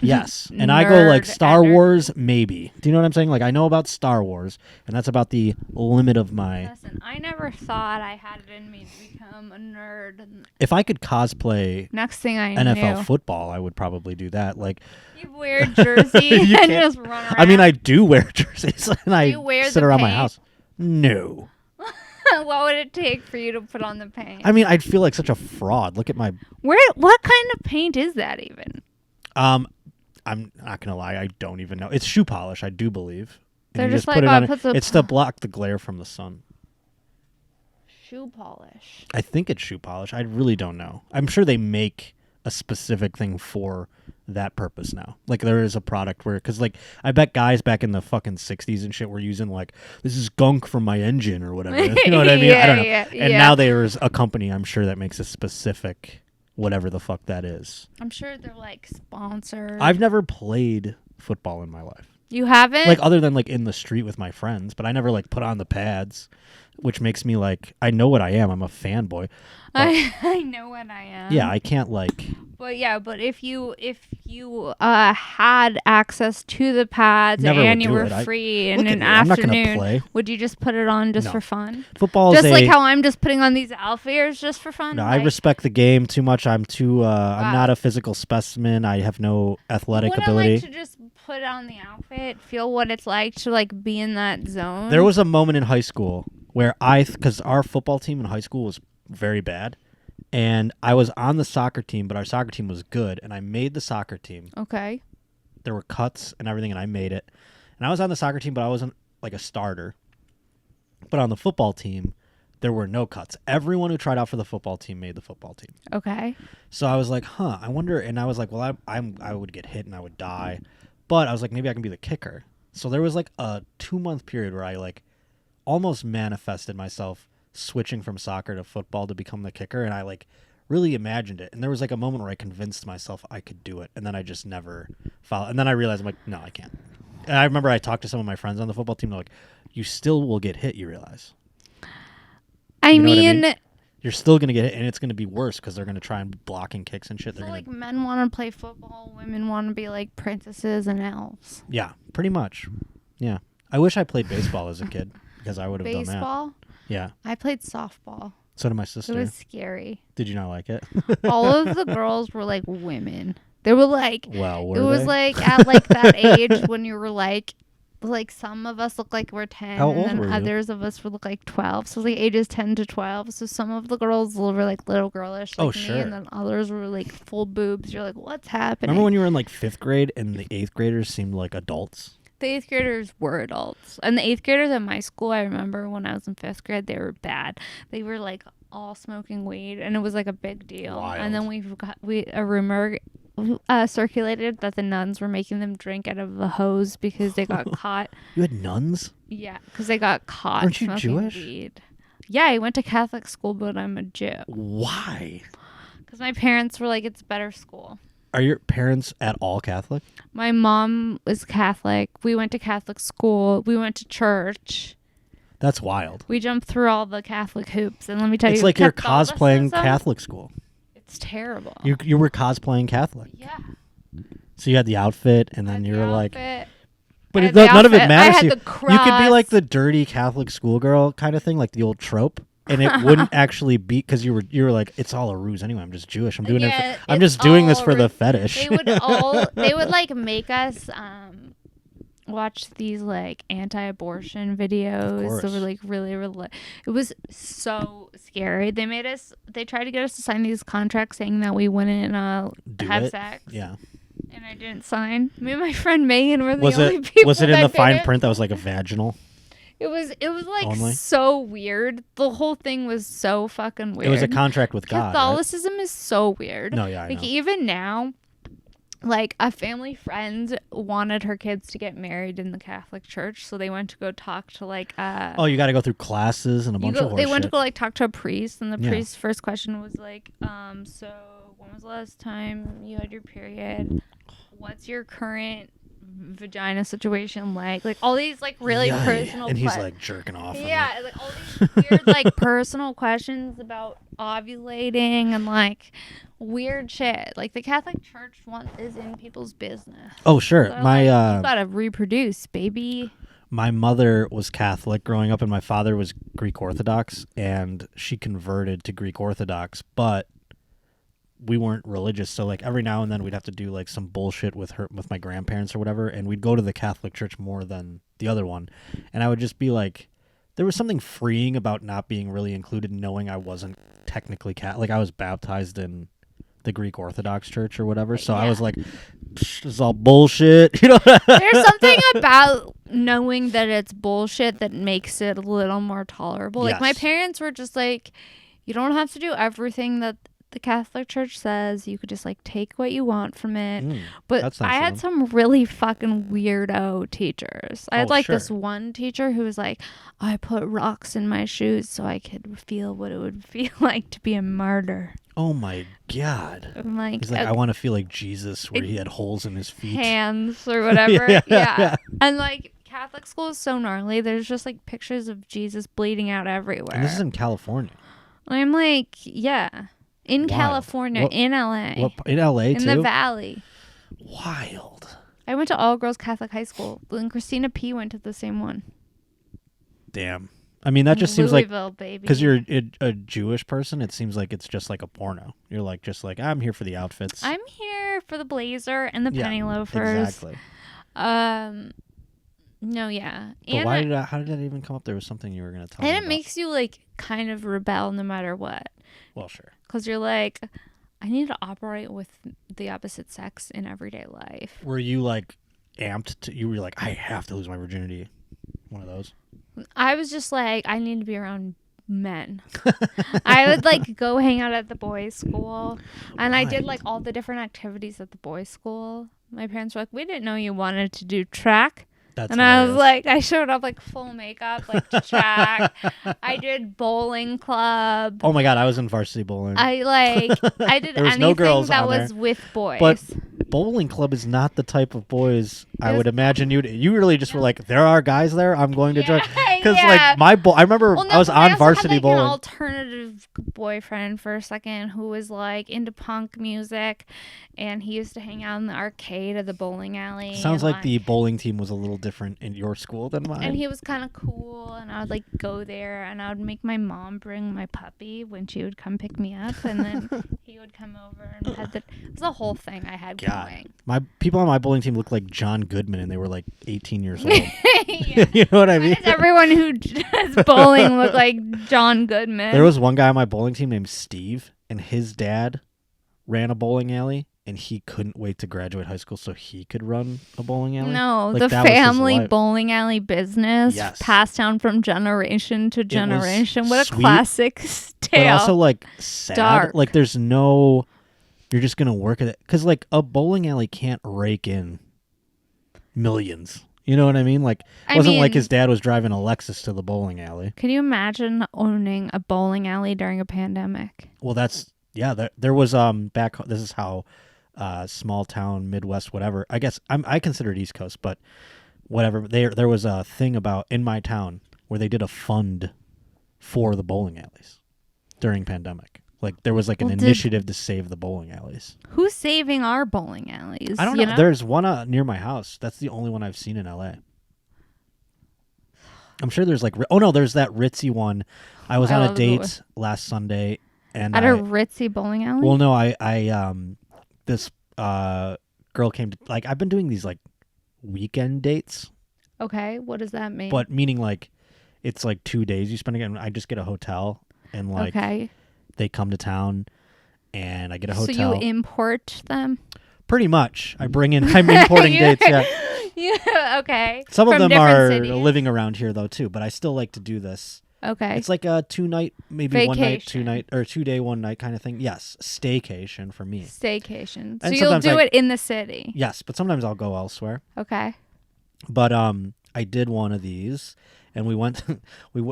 yes, and I go Star Wars, maybe. Do you know what I'm saying? I know about Star Wars, and that's about the limit of my. Listen, I never thought I had it in me to become a nerd. If I could cosplay, next thing I NFL knew. football, I would probably do that. You wear a jersey and just run around. I mean, I do wear jerseys, and I sit around my paint? house. No. What would it take for you to put on the paint? I mean, I'd feel like such a fraud. Look at my. What kind of paint is that even? I'm not gonna lie. I don't even know. It's shoe polish, I do believe. And They're you just put it on. It's to the block the glare from the sun. shoe polish. I think it's shoe polish. I really don't know. I'm sure they make a specific thing for that purpose now. There is a product where, because I bet guys back in the fucking 60s and shit were using this is gunk from my engine or whatever. You know what I mean? I don't know. And now there's a company, I'm sure, that makes a specific whatever the fuck that is. I'm sure they're sponsored. I've never played football in my life. You haven't? Other than in the street with my friends, but I never put on the pads, which makes me I know what I am. I'm a fanboy. I know what I am. Yeah, I can't But if you had access to the pads and you were free in an afternoon, would you just put it on just for fun? Football just like how I'm just putting on these alpha ears just for fun. No, I respect the game too much. I'm too. I'm not a physical specimen. I have no athletic ability. Like to just put on the outfit, feel what it's like to be in that zone. There was a moment in high school where because our football team in high school was very bad. And I was on the soccer team, but our soccer team was good, and I made the soccer team. Okay. There were cuts and everything, and I made it. And I was on the soccer team, but I wasn't a starter. But on the football team, there were no cuts. Everyone who tried out for the football team made the football team. Okay. So I was like, I wonder. And I was like, well, I would get hit and I would die. But I was like, maybe I can be the kicker. So there was like a 2-month period where I like almost manifested myself switching from soccer to football to become the kicker. And I like really imagined it. And there was like a moment where I convinced myself I could do it. And then I just never followed. And then I realized I'm like, no, I can't. And I remember I talked to some of my friends on the football team. They're like, you still will get hit, you realize. I mean, you're still going to get hit, and it's going to be worse because they're going to try and blocking kicks and shit. So, like, men want to play football, women want to be, like, princesses and elves. Yeah, pretty much. Yeah. I wish I played baseball as a kid because I would have done that. Baseball? Yeah. I played softball. So did my sister. It was scary. Did you not like it? All of the girls were, like, women. They were, like... Well, were It was, they? like, at, like, that age when you were, like, some of us look like we're 10. How old and then were you? others of us were look like 12. So, like, ages 10 to 12. So, some of the girls were, like, little girlish like me. Sure. And then others were, like, full boobs. You're like, what's happening? Remember when you were in, like, 5th grade and the 8th graders seemed like adults? The 8th graders were adults. And the 8th graders at my school, I remember when I was in 5th grade, they were bad. They were, like, all smoking weed. And it was, like, a big deal. Wild. And then a rumor circulated that the nuns were making them drink out of a hose because they got caught. You had nuns? Yeah, because they got caught. Aren't you smoking Jewish? Weed. Yeah, I went to Catholic school, but I'm a Jew. Why? Because my parents were like, it's better school. Are your parents at all Catholic? My mom was Catholic. We went to Catholic school. We went to church. That's wild. We jumped through all the Catholic hoops. And let me tell It's you, like you're cosplaying Catholic school. It's terrible. You were cosplaying Catholic. Yeah. So you had the outfit, and then you were like... But none of it matters. I had You the cross. could be like the dirty Catholic schoolgirl kind of thing, like the old trope, and it wouldn't actually be because you were like, it's all a ruse anyway. I'm just Jewish. I'm doing it. I'm just doing this for the fetish. They would like make us watch these like anti-abortion videos. They were like really it was so scary. They tried to get us to sign these contracts saying that we wouldn't have sex. Yeah. And I didn't sign. Me and my friend Megan were the only people. Was it in the fine print that was like a vaginal? It was like only? so weird. The whole thing was so fucking weird. It was a contract with God. Catholicism is so weird. No, yeah, I like know. even now, like a family friend wanted her kids to get married in the Catholic Church, so they went to go talk to like you got to go through classes and a bunch of horse They went shit. to go like talk to a priest, and the priest's first question was like, so when was the last time you had your period? What's your current vagina situation like all these like really personal and he's like jerking off. Yeah, like all these weird like personal questions about ovulating and like weird shit. Like the Catholic Church is in people's business. Oh sure. So My you gotta reproduce, baby. My mother was Catholic growing up, and my father was Greek Orthodox, and she converted to Greek Orthodox, but we weren't religious, so like every now and then we'd have to do like some bullshit with my grandparents or whatever, and we'd go to the Catholic Church more than the other one, and I would just be like, there was something freeing about not being really included, knowing I wasn't technically Catholic. I was baptized in the Greek Orthodox Church or whatever, so I was like, it's all bullshit, you know. There's something about knowing that it's bullshit that makes it a little more tolerable. Like my parents were just like, you don't have to do everything that the Catholic Church says. You could just like take what you want from it. But I had some really fucking weirdo teachers. I had like this one teacher who was like, I put rocks in my shoes so I could feel what it would feel like to be a martyr. Oh my God. I'm like, he's like, I want to feel like Jesus, where he had holes in his feet, hands or whatever. yeah. And like Catholic school is so gnarly. There's just like pictures of Jesus bleeding out everywhere. And this is in California. I'm like, yeah. In California, in LA. In LA, too? In the Valley. Wild. I went to all-girls Catholic high school, and Christina P. went to the same one. Damn. I mean, that just seems like... baby. Because you're a Jewish person, it seems like it's just like a porno. You're like, I'm here for the outfits. I'm here for the blazer and the penny loafers. Exactly. No, yeah. But how did that even come up? There was something you were going to tell me And about. it makes you, like, kind of rebel no matter what. Well, sure. Because you're like, I need to operate with the opposite sex in everyday life. Were you, like, amped? You were like, I have to lose my virginity? One of those? I was just like, I need to be around men. I would like go hang out at the boys' school, and I did like all the different activities at the boys' school. My parents were like, we didn't know you wanted to do track. That's and hilarious. I was like, I showed up like full makeup, like to track. I did bowling club. Oh my God, I was in varsity bowling. I did There was anything no girls that on was there. with boys. But bowling club is not the type of boys I would imagine you really just were like, there are guys there, I'm going to join. Because like I remember I was on varsity bowling. I had, like, an alternative boyfriend for a second who was like into punk music, and he used to hang out in the arcade of the bowling alley. Sounds like the bowling team was a little different in your school than mine. And he was kind of cool, and I would like go there, and I would make my mom bring my puppy when she would come pick me up, and then he would come over and it was a whole thing I had going. My people on my bowling team looked like John Goodman, and they were like 18 years old. You know what I mean? Everyone who does bowling look like John Goodman. There was one guy on my bowling team named Steve, and his dad ran a bowling alley, and he couldn't wait to graduate high school so he could run a bowling alley. No, like, the family bowling alley business passed down from generation to generation. What a classic tale. But also like sad. Dark. Like there's no, you're just going to work at it. Because like a bowling alley can't rake in millions. You know what I mean? Like it wasn't like his dad was driving a Lexus to the bowling alley. Can you imagine owning a bowling alley during a pandemic? Well, there was back, this is how small town, Midwest, whatever. I guess I consider it East Coast, but whatever. There was a thing about in my town where they did a fund for the bowling alleys during pandemic. Like there was like an initiative to save the bowling alleys. Who's saving our bowling alleys? I don't know. There's one near my house. That's the only one I've seen in LA. I'm sure there's like there's that ritzy one. I was on a date last Sunday and at a ritzy bowling alley. Well, no, I this girl came to, like, I've been doing these like weekend dates. Okay, what does that mean? But meaning like it's like 2 days you spend again. I just get a hotel and like they come to town and I get a hotel. So you import them? Pretty much. I'm importing dates, yeah. Yeah, okay. Some of them are cities. living around here though too, but I still like to do this. Okay. It's like a 2-night, maybe Vacation. 1 night, 2 night, or 2 day, 1 night kind of thing. Yes, staycation for me. Staycation. So And you'll do it in the city. Yes, but sometimes I'll go elsewhere. Okay. But I did one of these, and we went.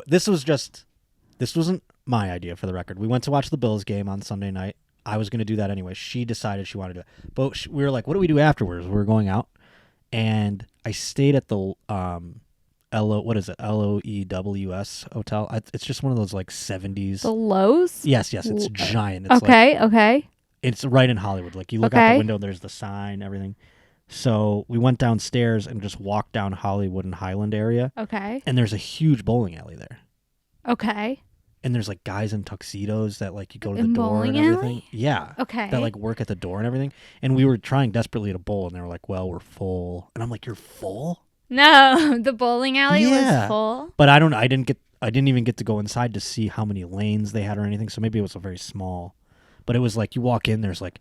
This wasn't my idea, for the record. We went to watch the Bills game on Sunday night. I was going to do that anyway. She decided she wanted to do it, but we were like, "What do we do afterwards?" We were going out, and I stayed at the LOEWS hotel. It's just one of those like 70s. The Lowe's? Yes, it's giant. It's okay. It's right in Hollywood. Like you look out the window, there's the sign, everything. So we went downstairs and just walked down Hollywood and Highland area. Okay. And there's a huge bowling alley there. Okay. And there's like guys in tuxedos that like you go to the door and everything. Alley? Yeah. Okay. That like work at the door and everything. And we were trying desperately to bowl, and they were like, "Well, we're full." And I'm like, "You're full?" No, the bowling alley was full. But I didn't even get to go inside to see how many lanes they had or anything. So maybe it was a very small. But it was like you walk in, there's like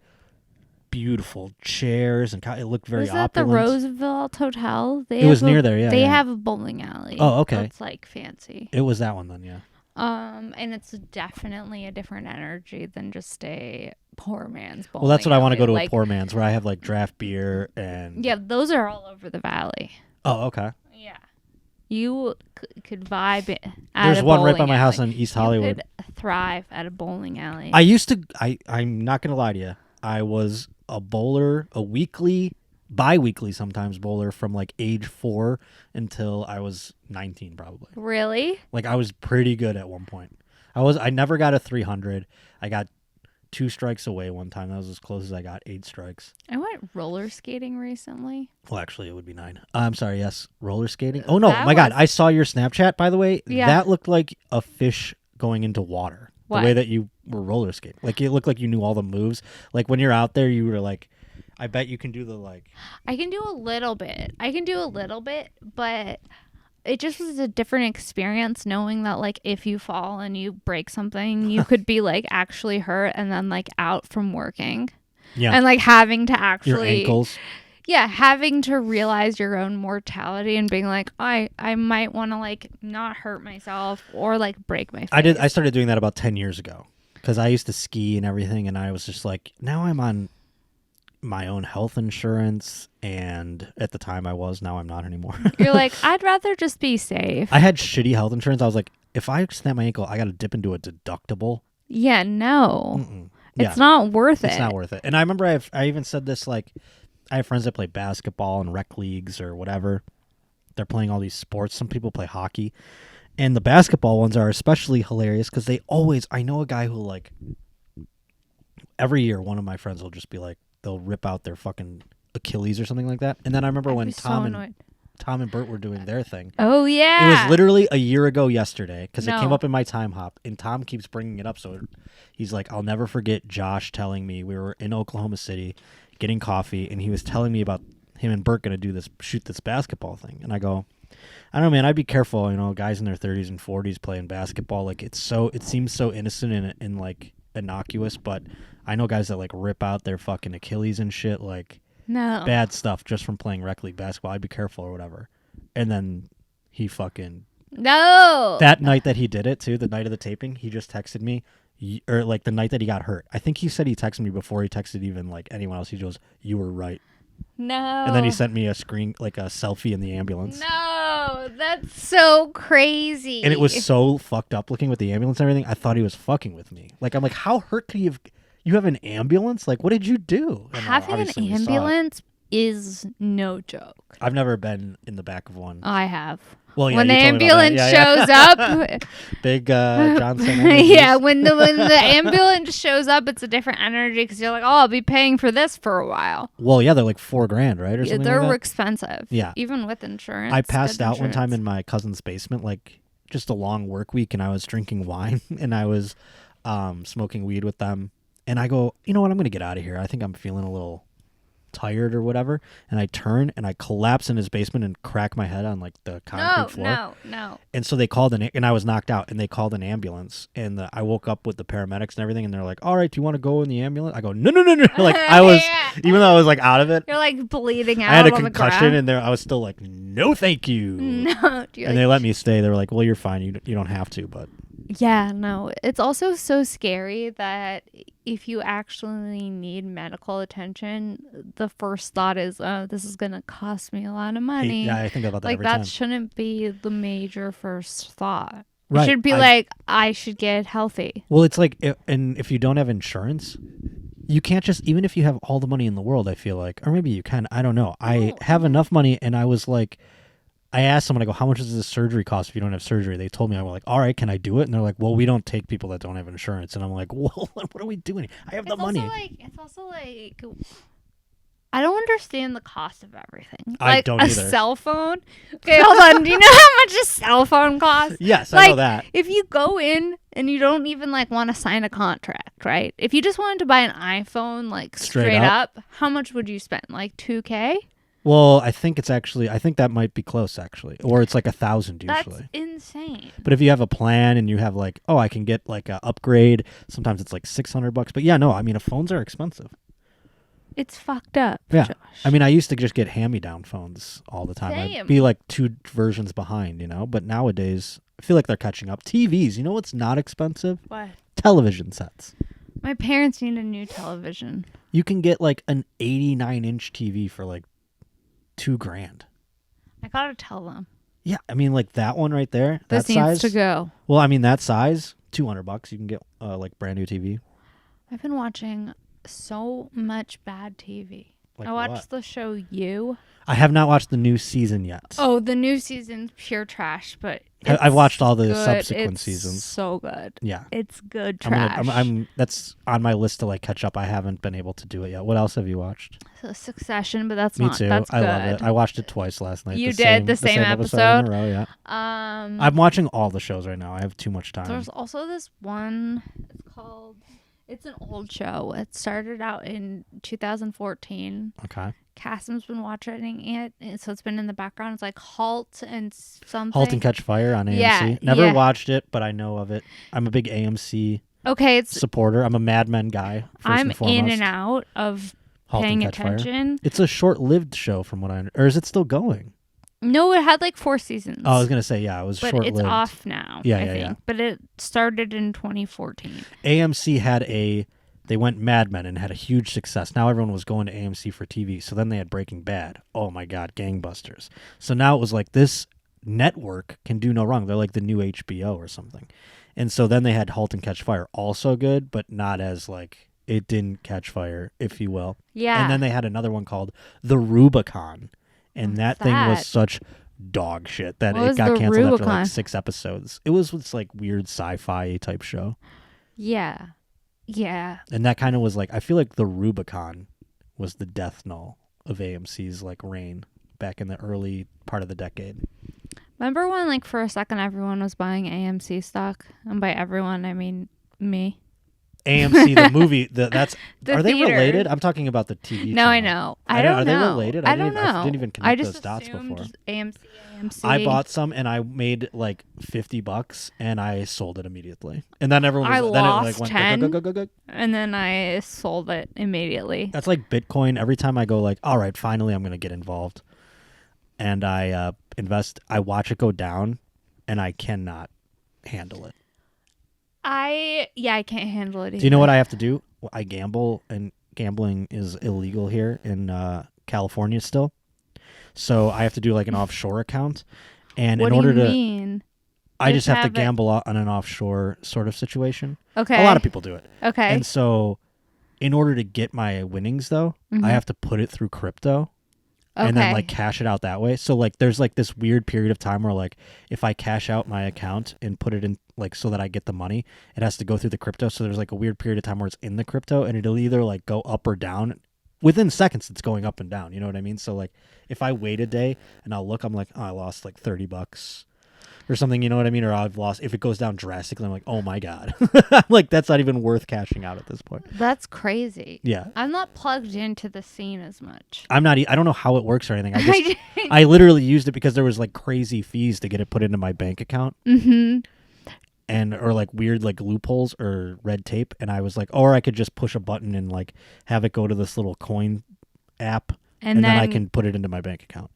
beautiful chairs, and it looked very opulent. Was that the Roosevelt Hotel? It was near there, yeah. They have a bowling alley. Oh, okay. It's like fancy. It was that one then, yeah. And it's definitely a different energy than just a poor man's bowling. Well, that's what I want to go to, like, a poor man's where I have like draft beer and. Yeah, those are all over the valley. Oh, okay. Yeah, you could vibe at There's a one right bowling by my house alley. in East Hollywood. You could thrive at a bowling alley. I used to. I'm not gonna lie to you. I was a bowler, a bi-weekly sometimes bowler from like age 4 until I was 19, probably. Really? Like I was pretty good at one point. I never got a 300. I got 2 strikes away one time. That was as close as I got. 8 strikes. I went roller skating recently. Well, actually, it would be 9. I'm sorry. Yes, roller skating. Oh no, God! I saw your Snapchat. By the way, that looked like a fish going into water. What? The way that you were roller skating, like it looked like you knew all the moves. Like when you're out there, you were like, I bet you can do the like. I can do a little bit, but it just was a different experience knowing that like if you fall and you break something, you could be like actually hurt and then like out from working. Yeah. And like having to actually your ankles. Yeah, having to realize your own mortality and being like, I might want to like not hurt myself or like break my face. I started doing that about 10 years ago because I used to ski and everything, and I was just like, now I'm on my own health insurance, and at the time I was, now I'm not anymore. You're like, I'd rather just be safe. I had shitty health insurance. I was like, if I snap my ankle, I got to dip into a deductible. Yeah, no. Mm-mm. It's not worth it. It's not worth it. And I remember I even said this, like, I have friends that play basketball and rec leagues or whatever. They're playing all these sports. Some people play hockey. And the basketball ones are especially hilarious because I know a guy who, like, every year one of my friends will just be like, they'll rip out their fucking Achilles or something like that. And then I remember when Tom and Bert were doing their thing. Oh, yeah. It was literally a year ago yesterday because it came up in my time hop, and Tom keeps bringing it up. So he's like, I'll never forget Josh telling me we were in Oklahoma City getting coffee, and he was telling me about him and Bert going to shoot this basketball thing. And I go, I don't know, man, I'd be careful. You know, guys in their 30s and 40s playing basketball, like it seems so innocent and like innocuous, but I know guys that like rip out their fucking Achilles and shit, like bad stuff just from playing rec league basketball. I'd be careful or whatever. And then he fucking that night that he did it too, the night of the taping, he just texted me, or like the night that he got hurt. I think he said he texted me before he texted even like anyone else. He goes, "You were right." No. And then he sent me a screen, like a selfie in the ambulance. No, that's so crazy. And it was so fucked up looking with the ambulance and everything. I thought he was fucking with me. Like, I'm like, how hurt could you have an ambulance? Like, what did you do? And having an ambulance is no joke. I've never been in the back of one. I have. Well, yeah, when the ambulance shows up, big Johnson. Yeah, when the ambulance shows up, it's a different energy because you're like, oh, I'll be paying for this for a while. Well, yeah, they're like $4,000, right, or something. They're like that? Expensive. Yeah, even with insurance. I passed out one time in my cousin's basement, like just a long work week, and I was drinking wine and I was smoking weed with them, and I go, you know what, I'm gonna get out of here. I think I'm feeling a little tired or whatever, and I turn and I collapse in his basement and crack my head on like the concrete floor. No. And so they called and I was knocked out, and they called an ambulance, and I woke up with the paramedics and everything, and they're like, all right, do you want to go in the ambulance? I go, no. Like I was, even though I was like out of it, you're like bleeding out. I had a concussion, and I was still like, no, thank you. No, and they let me stay. They were like, well, you're fine. You don't have to, but. Yeah, no. It's also so scary that if you actually need medical attention, the first thought is, oh, this is going to cost me a lot of money. Yeah, I think about that like every time. That shouldn't be the major first thought. Right. It should be like, I should get healthy. Well, it's like, and if you don't have insurance, you can't just, even if you have all the money in the world, I feel like, or maybe you can, I don't know. I have enough money, and I was like, I asked someone, I go, how much does this surgery cost if you don't have surgery? They told me. I was like, all right, can I do it? And they're like, well, we don't take people that don't have insurance. And I'm like, well, what are we doing? I have the money. It's also like, I don't understand the cost of everything. I like don't a either. Cell phone. Okay, hold on. Do you know how much a cell phone costs? Yes, like, I know that. If you go in and you don't even like want to sign a contract, right? If you just wanted to buy an iPhone, like straight up, how much would you spend? Like $2,000? Well, I think that might be close, actually. Or it's like 1,000 usually. That's insane. But if you have a plan and you have like, oh, I can get like an upgrade, sometimes it's like $600. But yeah, no, I mean, phones are expensive. It's fucked up. Yeah. Josh. I mean, I used to just get hand-me-down phones all the time. Same. I'd be like 2 versions behind, you know? But nowadays, I feel like they're catching up. TVs, you know what's not expensive? What? Television sets. My parents need a new television. You can get like an 89-inch TV for like $2,000. I gotta tell them. Yeah, I mean, like that one right there. This that needs size, to go. Well, I mean, that size, $200. You can get like brand new TV. I've been watching so much bad TV. Like I watched the show You. I have not watched the new season yet. Oh, the new season's pure trash, but I've watched all the good. subsequent it's seasons. So good. Yeah, it's good trash. I'm that's on my list to like catch up. I haven't been able to do it yet. What else have you watched? Succession, but that's Me not. too. That's I good. love it. I watched it twice last night. You did the same episode in a row. Yeah. I'm watching all the shows right now. I have too much time. There's also this one. It's an old show. It started out in 2014. Okay. Cassim's been watching it, and so it's been in the background. It's like Halt and something. Halt and Catch Fire on AMC. Yeah, Never watched it, but I know of it. I'm a big AMC supporter. I'm a Mad Men guy. I'm and foremost. in and out of paying attention. It's a short-lived show from what or is it still going? No, it had like 4 seasons. Oh, I was going to say, yeah, it was short-lived. But it's off now, I think. Yeah. But it started in 2014. AMC they went Mad Men and had a huge success. Now everyone was going to AMC for TV. So then they had Breaking Bad. Oh my God, gangbusters. So now it was like this network can do no wrong. They're like the new HBO or something. And so then they had Halt and Catch Fire, also good, but not as like, it didn't catch fire, if you will. Yeah. And then they had another one called The Rubicon. And that thing was such dog shit that it got canceled after like 6 episodes. It was this like weird sci-fi type show. Yeah. Yeah. And that kind of was like, I feel like The Rubicon was the death knell of AMC's like reign back in the early part of the decade. Remember when like for a second everyone was buying AMC stock? And by everyone, I mean me. AMC, the movie, are they theater. Related? I'm talking about the TV No, channel. I know. I don't know. Are they related? I don't know. I didn't even connect those dots before. AMC. I bought some and I made like $50 and I sold it immediately. And then everyone was, lost went 10 go. And then I sold it immediately. That's like Bitcoin. Every time I go like, all right, finally I'm going to get involved. And I invest, I watch it go down and I cannot handle it. I can't handle it either. Do you know what I have to do? I gamble, and gambling is illegal here in California still. So I have to do like an offshore account. And what in order do you mean? I just have to gamble on an offshore sort of situation. Okay. A lot of people do it. Okay. And so in order to get my winnings though, I have to put it through crypto. Okay. And then like cash it out that way. So like there's like this weird period of time where like if I cash out my account and put it in like so that I get the money, it has to go through the crypto. So there's like a weird period of time where it's in the crypto and it'll either like go up or down. Within seconds it's going up and down. You know what I mean? So like if I wait a day and I'll look, I'm like, oh, I lost like $30 or something, you know what I mean? Or I've lost, if it goes down drastically, I'm like, oh my God. Like that's not even worth cashing out at this point. That's crazy. Yeah. I'm not plugged into the scene as much. I don't know how it works or anything. I literally used it because there was like crazy fees to get it put into my bank account. Mm-hmm. And or like weird like loopholes or red tape. And I was like, or I could just push a button and like have it go to this little coin app and then I can put it into my bank account.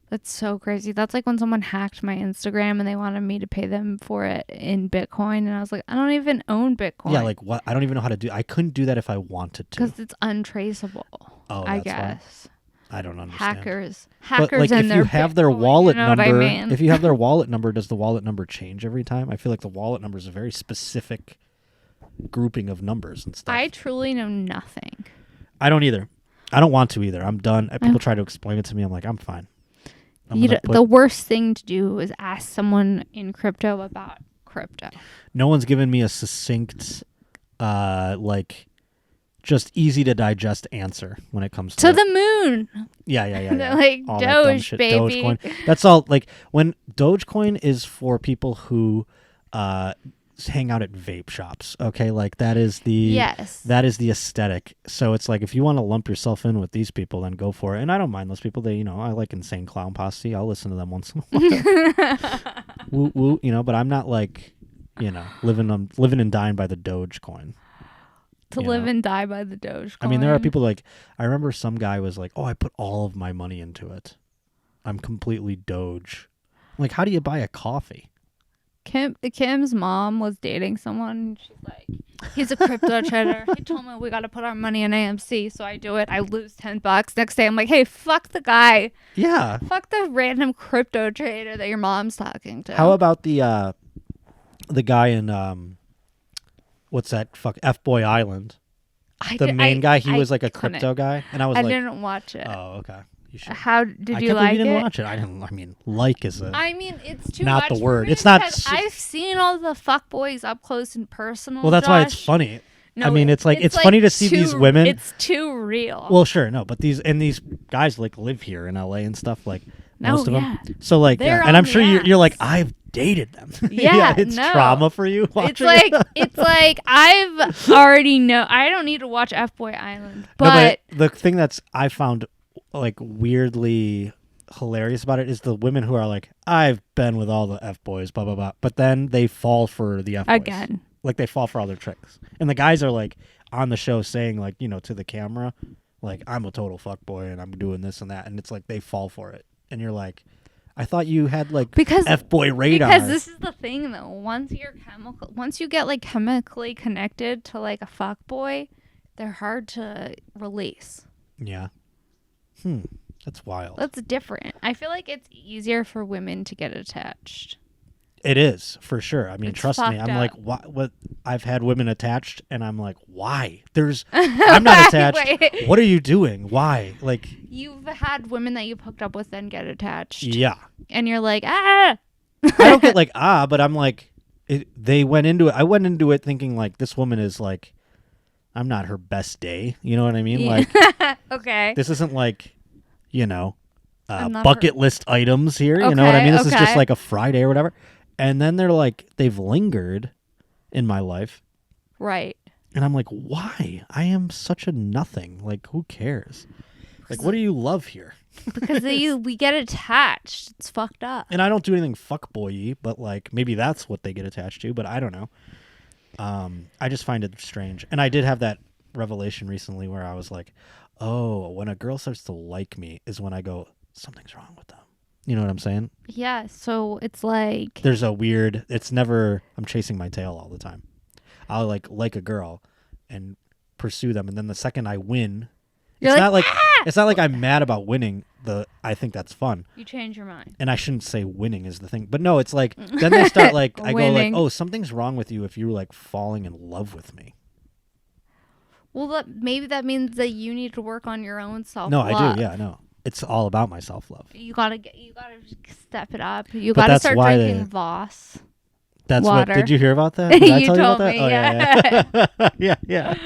That's so crazy. That's like when someone hacked my Instagram and they wanted me to pay them for it in Bitcoin. And I was like, I don't even own Bitcoin. Yeah, like what? I don't even know how to do. I couldn't do that if I wanted to. Because it's untraceable. Oh, I guess. Why? I don't understand. Hackers but like and if you have Bitcoin, their wallet number, I mean? if you have their wallet number, does the wallet number change every time? I feel like the wallet number is a very specific grouping of numbers and stuff. I truly know nothing. I don't either. I don't want to either. I'm done. People try to explain it to me. I'm like, I'm fine. The worst thing to do is ask someone in crypto about crypto. No one's given me a succinct, like, just easy to digest answer when it comes to the moon. Yeah. They're like, all Doge, shit, baby. Dogecoin. That's all. Like when Dogecoin is for people who hang out at vape shops. Okay, like that is the aesthetic. So it's like if you want to lump yourself in with these people, then go for it. And I don't mind those people. They, I like Insane Clown Posse. I'll listen to them once in a while. Woo woo, but I'm not like, living and dying by the Dogecoin. Live and die by the Dogecoin. I mean, there are people like, I remember some guy was like, oh, I put all of my money into it. I'm completely Doge. I'm like, how do you buy a coffee? Kim's mom was dating someone. And she's like, he's a crypto trader. He told me we got to put our money in AMC. So I do it. I lose $10. Next day, I'm like, hey, fuck the guy. Yeah. Fuck the random crypto trader that your mom's talking to. How about the guy in, what's that? F-Boy Island. The main guy, he was like a crypto guy. And I didn't watch it. Oh, okay. You should. How did you like it? You didn't watch it. Like is a. I mean, it's too not much the word. For me it's not. I've seen all the fuckboys up close and personal. Well, that's why it's funny. No, I mean, it's funny to see these women. It's too real. Well, sure, no, but these guys like live here in LA and stuff. Like most of them. So like, and I'm sure you're like, I've dated them. Yeah, it's trauma for you. It's like I've already know. I don't need to watch F-Boy Island, but the thing I found like weirdly hilarious about it is the women who are like, I've been with all the F-boys, blah blah blah, but then they fall for the F-boys again. Like they fall for all their tricks, and the guys are like on the show saying like to the camera, like I'm a total fuckboy and I'm doing this and that, and it's like they fall for it, and you're like, I thought you had like F-boy radar. Because this is the thing though, once you get like chemically connected to like a fuckboy, they're hard to release. Yeah. That's wild. That's different. I feel like it's easier for women to get attached. It is, for sure. I mean, It's trust me. I'm fucked like, up. what? I've had women attached, and I'm like, why? I'm not attached. Wait. What are you doing? Why? Like, You've had women that you've hooked up with then get attached. yeah. And you're like, ah. I don't get like, but I'm like, they went into it. I went into it thinking like, this woman is like, I'm not her best day. You know what I mean? Like, okay. this isn't like, bucket list items here. You know what I Okay, mean? This is okay. just like a Friday or whatever. And then they're like, they've lingered in my life. Right. And I'm like, why? I am such a nothing. Like, who cares? Like, what do you love here? Because we get attached. It's fucked up. And I don't do anything fuckboy-y, but like, maybe that's what they get attached to, but I don't know. I just find it strange. And I did have that revelation recently where I was like, oh, when a girl starts to like me is when I go, something's wrong with them. You know what I'm saying? Yeah, so it's like... There's a weird... It's never... I'm chasing my tail all the time. I'll like a girl and pursue them, and then the second I win... You're It's not like I'm mad about winning. I think that's fun. You change your mind. And I shouldn't say winning is the thing. But no, it's like... Then they start like... I go like, Winning. oh, something's wrong with you if you're like falling in love with me. Well, maybe that means that you need to work on your own self-love. No, I do. Yeah, no. It's all about my self-love. You gotta step it up. You But gotta that's start why drinking Voss. That's water. what. Did you hear about that? Did I You tell told you about me, that? Oh, yeah. yeah.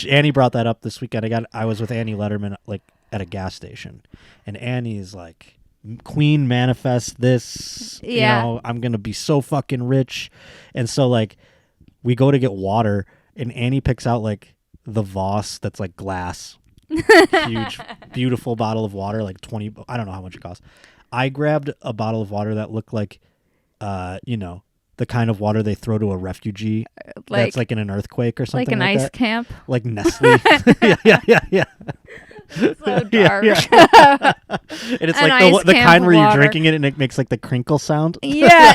Annie brought that up this weekend. I was with Annie Letterman like at a gas station, and Annie is like, Queen manifest this. Yeah. You know, I'm gonna be so fucking rich, and so like, we go to get water, and Annie picks out like the Voss that's like glass. Huge, beautiful bottle of water, like 20. I don't know how much it costs. I grabbed a bottle of water that looked like, the kind of water they throw to a refugee that's like in an earthquake or something. Like an ice camp. Like Nestle. yeah. So dark. Yeah. And it's An like ice the camp kind where water. you're drinking it and it makes like the crinkle sound. Yeah.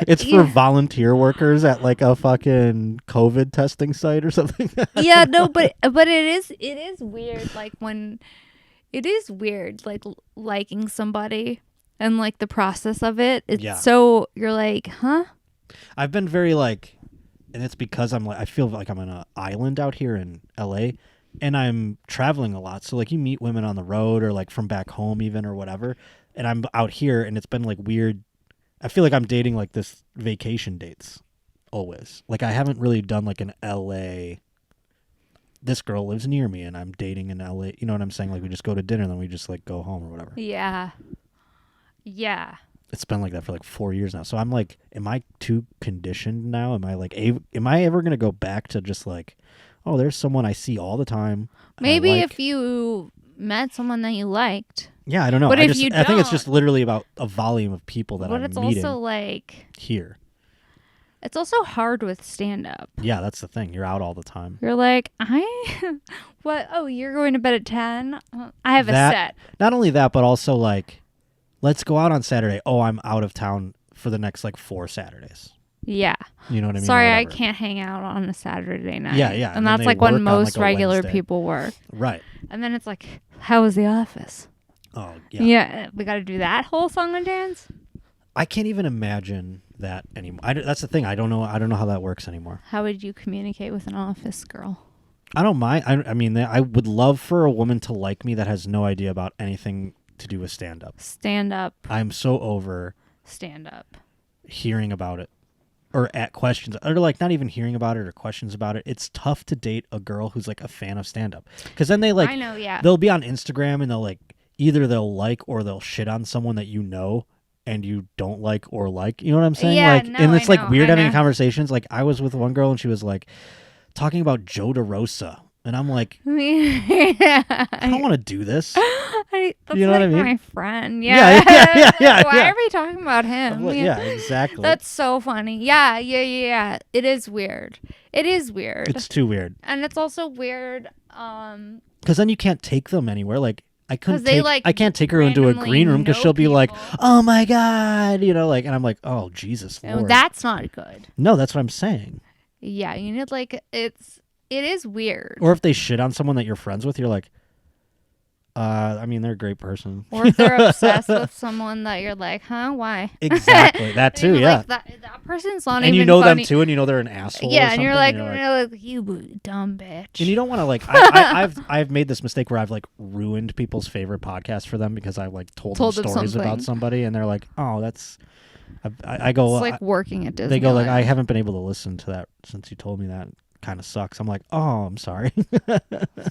It's for volunteer workers at like a fucking COVID testing site or something. Yeah, no, but it is weird. Like when it is weird, like liking somebody and like the process of it. It's so you're like, huh? I've been very like, and it's because I feel like I'm on an island out here in LA, and I'm traveling a lot. So like you meet women on the road or like from back home even or whatever, and I'm out here and it's been like weird. I feel like I'm dating like this vacation dates always. Like I haven't really done like an LA. This girl lives near me and I'm dating in LA. You know what I'm saying? Like we just go to dinner and then we just like go home or whatever. Yeah. It's been like that for like 4 years now. So I'm like, am I too conditioned now? Am I like, am I ever going to go back to just like, oh, there's someone I see all the time. Maybe if you met someone that you liked. Yeah, I don't know. But I if you I think it's don't- just literally about a volume of people that But I'm it's meeting also like here. it's also hard with stand up. Yeah, that's the thing. You're out all the time. You're like, what? Oh, you're going to bed at 10? I have a set. Not only that, but also like, let's go out on Saturday. Oh, I'm out of town for the next like 4 Saturdays. Yeah. You know what I mean? Sorry, I can't hang out on a Saturday night. Yeah. And that's they like work when on, most like, a regular Wednesday. people work. Right. And then it's like, how was the office? Oh, yeah. Yeah, we got to do that whole song and dance? I can't even imagine that anymore. That's the thing. I don't know how that works anymore. How would you communicate with an office girl? I don't mind. I mean, I would love for a woman to like me that has no idea about anything to do with stand-up. Stand up. I'm so over Stand up. hearing about it or at questions or like not even hearing about it or questions about it. It's tough to date a girl who's like a fan of stand-up because then they like, I know, yeah. they'll be on Instagram and they'll like, either they'll like or they'll shit on someone that you know and you don't like or like, you know what I'm saying? Yeah, like, no, and it's I like know, weird I having know. conversations. Like I was with one girl and she was like talking about Joe DeRosa. And I'm like, Yeah. I don't want to do this. I That's you know like what I mean? My friend. Yeah. Why are we talking about him? Yeah, exactly. That's so funny. Yeah. It is weird. It's too weird. And it's also weird. Because then you can't take them anywhere. Like I can't take her into a green room because she'll be like, "Oh my god," and I'm like, "Oh Jesus Lord." No, that's not good. No, that's what I'm saying. Yeah, you need it is weird. Or if they shit on someone that you're friends with, you're like, they're a great person. Or if they're obsessed with someone that you're like, huh, why? Exactly, that too, yeah. Like that person's not and even you know funny. them too, and you know they're an asshole. Yeah, or and you're like, you dumb bitch. And you don't want to I've made this mistake where I've ruined people's favorite podcast for them because I told them stories about somebody, and they're like, oh, that's. I go. It's like working at Disneyland. They go I haven't been able to listen to that since you told me that. Kind of sucks. I'm like, oh, I'm sorry.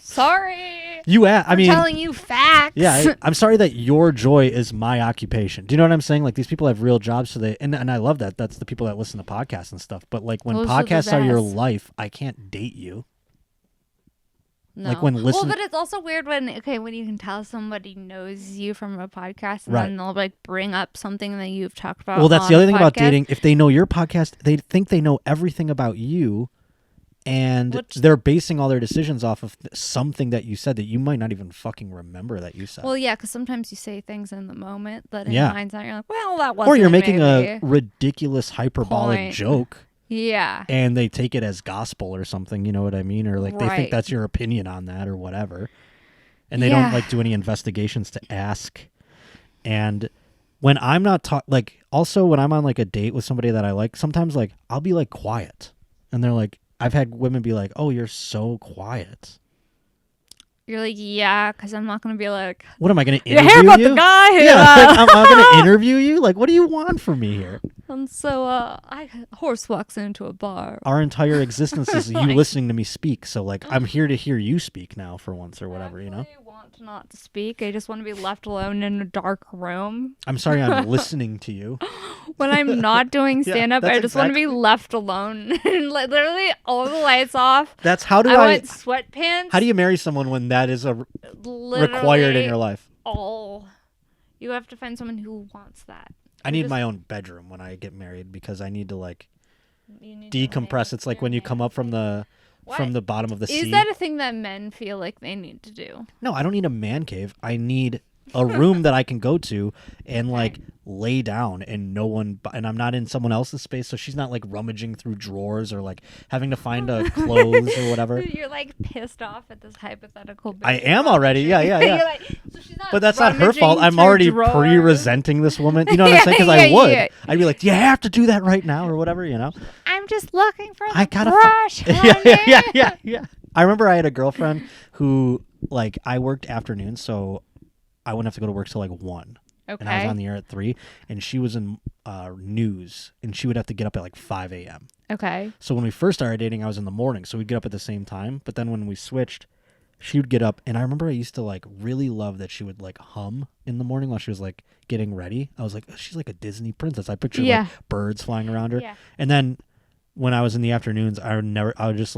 Sorry. Telling you facts. Yeah, I'm sorry that your joy is my occupation. Do you know what I'm saying? These people have real jobs, so and I love that. That's the people that listen to podcasts and stuff. But when Those podcasts are your life, I can't date you. No. When but it's also weird when you can tell somebody knows you from a podcast and then they'll bring up something that you've talked about. Well, that's the other thing about dating. If they know your podcast, they think they know everything about you. And they're basing all their decisions off of something that you said that you might not even fucking remember that you said. Well, yeah, because sometimes you say things in the moment that in hindsight you're like, well, that wasn't. Or you're making a ridiculous hyperbolic joke. Yeah. And they take it as gospel or something, you know what I mean? Or they think that's your opinion on that or whatever. And they don't do any investigations to ask. And when I'm not also when I'm on a date with somebody that I like, sometimes I'll be quiet. And they're like, I've had women be like, "Oh, you're so quiet." You're like, yeah, because I'm not going to be like... What am I going to interview you? You hear about the guy? I'm going to interview you? What do you want from me here? And so a horse walks into a bar. Our entire existence is you listening to me speak. So, I'm here to hear you speak now for once or whatever, you know? I want not to speak. I just want to be left alone in a dark room. I'm sorry I'm listening to you. When I'm not doing stand-up, I just want to be left alone. Literally all the lights off. That's how I want sweatpants. How do you marry someone when that is required in your life? You have to find someone who wants that. I need my own bedroom when I get married because I need to decompress. It's like when you come up from the bottom of the sea. Is that a thing that men feel like they need to do? No, I don't need a man cave. I need a room that I can go to and lay down and and I'm not in someone else's space, so she's not rummaging through drawers or having to find clothes or whatever. You're pissed off at this hypothetical. I am already. Yeah. You're so she's not but that's not her fault. I'm already pre-resenting this woman. You know what I'm saying? Because I would. Yeah. I'd be like, do you have to do that right now or whatever? You know. I'm just looking for the brush. Yeah. I remember I had a girlfriend who I worked afternoons, so I wouldn't have to go to work till 1. Okay. And I was on the air at 3, and she was in news, and she would have to get up at 5 a.m. Okay. So when we first started dating, I was in the morning, so we'd get up at the same time. But then when we switched, she would get up, and I remember I used to really love that she would hum in the morning while she was getting ready. I was like, oh, she's like a Disney princess. I pictured birds flying around her. Yeah. And then when I was in the afternoons, I would just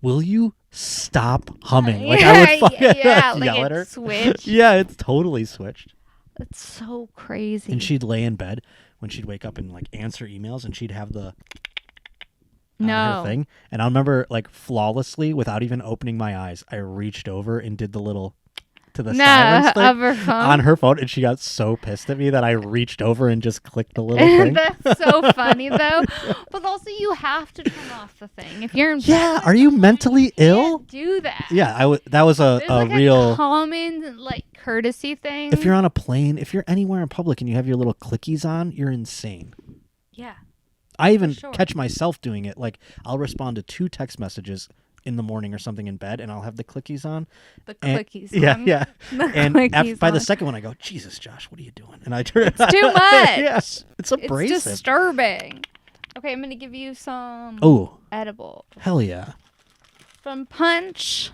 will you stop humming? I would fucking yell at her. Switched. Yeah, it's totally switched. That's so crazy. And she'd lay in bed when she'd wake up and answer emails, and she'd have the her thing. And I remember flawlessly, without even opening my eyes, I reached over and did the little to the silence thing of her phone. On her phone, and she got so pissed at me that I reached over and just clicked the little thing. That's so funny though. But also, you have to turn off the thing if you're in bed. Are you mentally ill? Do that. Yeah, that was a real common courtesy thing. If you're on a plane, if you're anywhere in public and you have your little clickies on, you're insane. Yeah. I even catch myself doing it. I'll respond to 2 text messages in the morning or something in bed, and I'll have the clickies on. The clickies on. Yeah. And by the second one, I go, Jesus, Josh, what are you doing? And I turn it. It's too much. Yes. It's abrasive. It's disturbing. Okay, I'm going to give you some edible. Hell yeah. From Punch.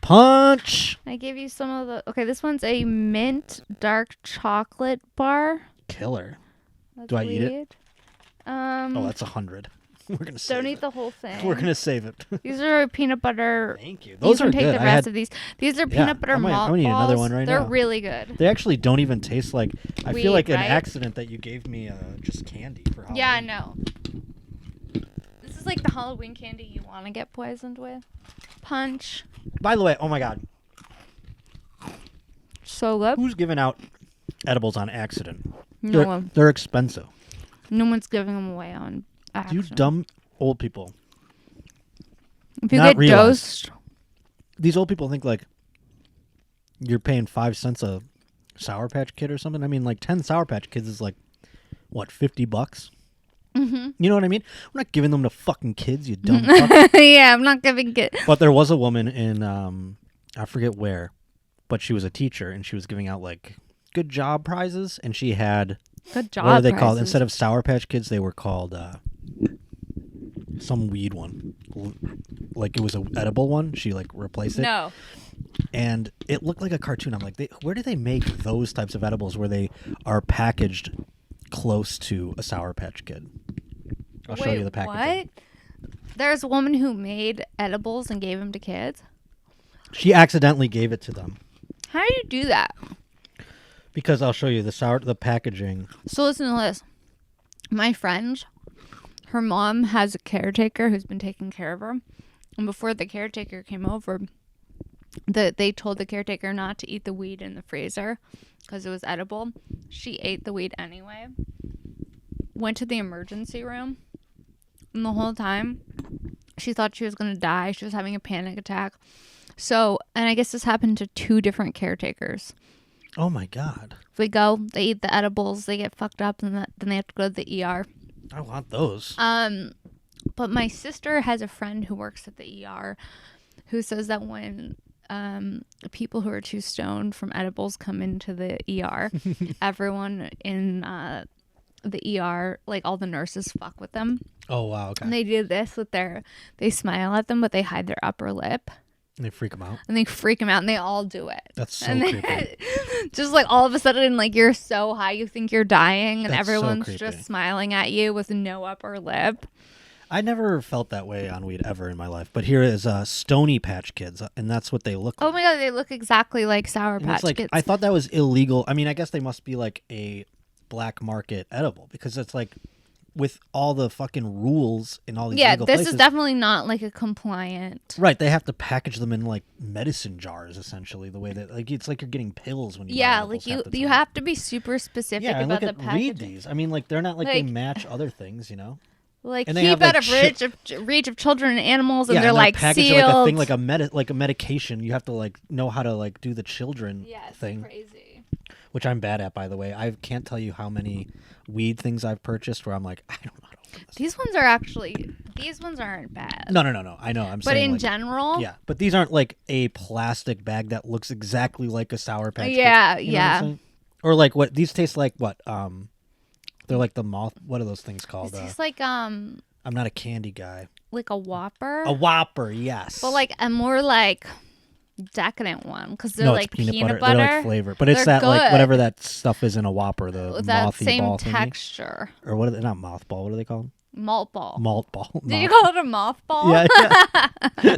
I gave you some of the... Okay, this one's a mint dark chocolate bar. Killer. Do I eat it? That's 100. We're gonna save Don't it. eat the whole thing. We're gonna save it. These are peanut butter. Thank you. Those you are can take good. the rest of these. These are peanut butter malt I'm gonna eat another one right They're now. really good. They actually don't even taste like. I Weed, feel like an right? accident that you gave me just candy for Halloween. Yeah, I know. This is like the Halloween candy you want to get poisoned with. Punch. By the way, oh my god, So good. who's giving out edibles on accident? No one. They're expensive. No one's giving them away on You accident. dumb old people. If you not get realize. dosed. These old people think like you're paying 5 cents a Sour Patch Kid or something. I mean, like 10 Sour Patch Kids is like what, $50? Mm-hmm. You know what I mean? I'm not giving them to fucking kids, you dumb fuck. Yeah, I'm not giving it. But there was a woman in I forget where, but she was a teacher and she was giving out like good job prizes, and she had Good job. what are they called? prizes. Instead of Sour Patch Kids, they were called some weed one. Like it was an edible one. She like replaced it. No. And it looked like a cartoon. I'm like, where do they make those types of edibles where they are packaged close to a Sour Patch Kid? I'll show you the packaging. What? There's a woman who made edibles and gave them to kids. She accidentally gave it to them. How do you do that? Because I'll show you the packaging. So listen to this. My friend, her mom has a caretaker who's been taking care of her. And before the caretaker came over, they told the caretaker not to eat the weed in the freezer because it was edible. She ate the weed anyway. Went to the emergency room. And the whole time, she thought she was going to die. She was having a panic attack. So, and I guess this happened to 2 different caretakers. Oh my god. If we go, they eat the edibles, they get fucked up, and then they have to go to the ER. I want those. But my sister has a friend who works at the ER who says that when people who are too stoned from edibles come into the ER, everyone in the ER, like all the nurses fuck with them. Oh wow, okay. And they do this with they smile at them, but they hide their upper lip. And they freak them out. And they freak them out, and they all do it. That's so and creepy. Just like all of a sudden, like you're so high, you think you're dying, and That's so everyone's creepy. just smiling at you with no upper lip. I never felt that way on weed ever in my life. But here is Stony Patch Kids, and that's what they look like. Oh my god, they look exactly like Sour And Patch it's like, Kids. I thought that was illegal. I mean, I guess they must be like a black market edible because it's like with all the fucking rules in all these legal this places. is definitely not like a compliant. Right, they have to package them in like medicine jars, essentially. The way that like it's like you're getting pills when you buy Yeah, edibles like half the you time. have to be super specific Yeah, and about look the at packaging. read these. I mean, like they're not like they Like- match other things, you know. Like And they keep have, like, out of reach of children and animals, and Yeah, they're and like packaged sealed. like a thing, like a medication. You have to like know how to like do the children yeah, it's thing, crazy. which I'm bad at, by the way. I can't tell you how many weed things I've purchased where I'm like, I don't know how to open this. These ones aren't bad. No. I know. I'm But saying in like, general, yeah, but these aren't like a plastic bag that looks exactly like a Sour Patch Kid. Yeah, You know what I'm saying? Or like what these taste like? What they're like the moth. What are those things called? it tastes like I'm not a candy guy. like a Whopper, A Whopper, yes. but like a more like decadent one because they're no, like it's peanut butter. They're like flavor, but it's They're that like good. whatever that stuff is in a Whopper, the With that mothy same ball thingy. texture. Or what are they? Not mothball. What are they called? Malt ball. Malt ball. Did you call it a mothball? Yeah.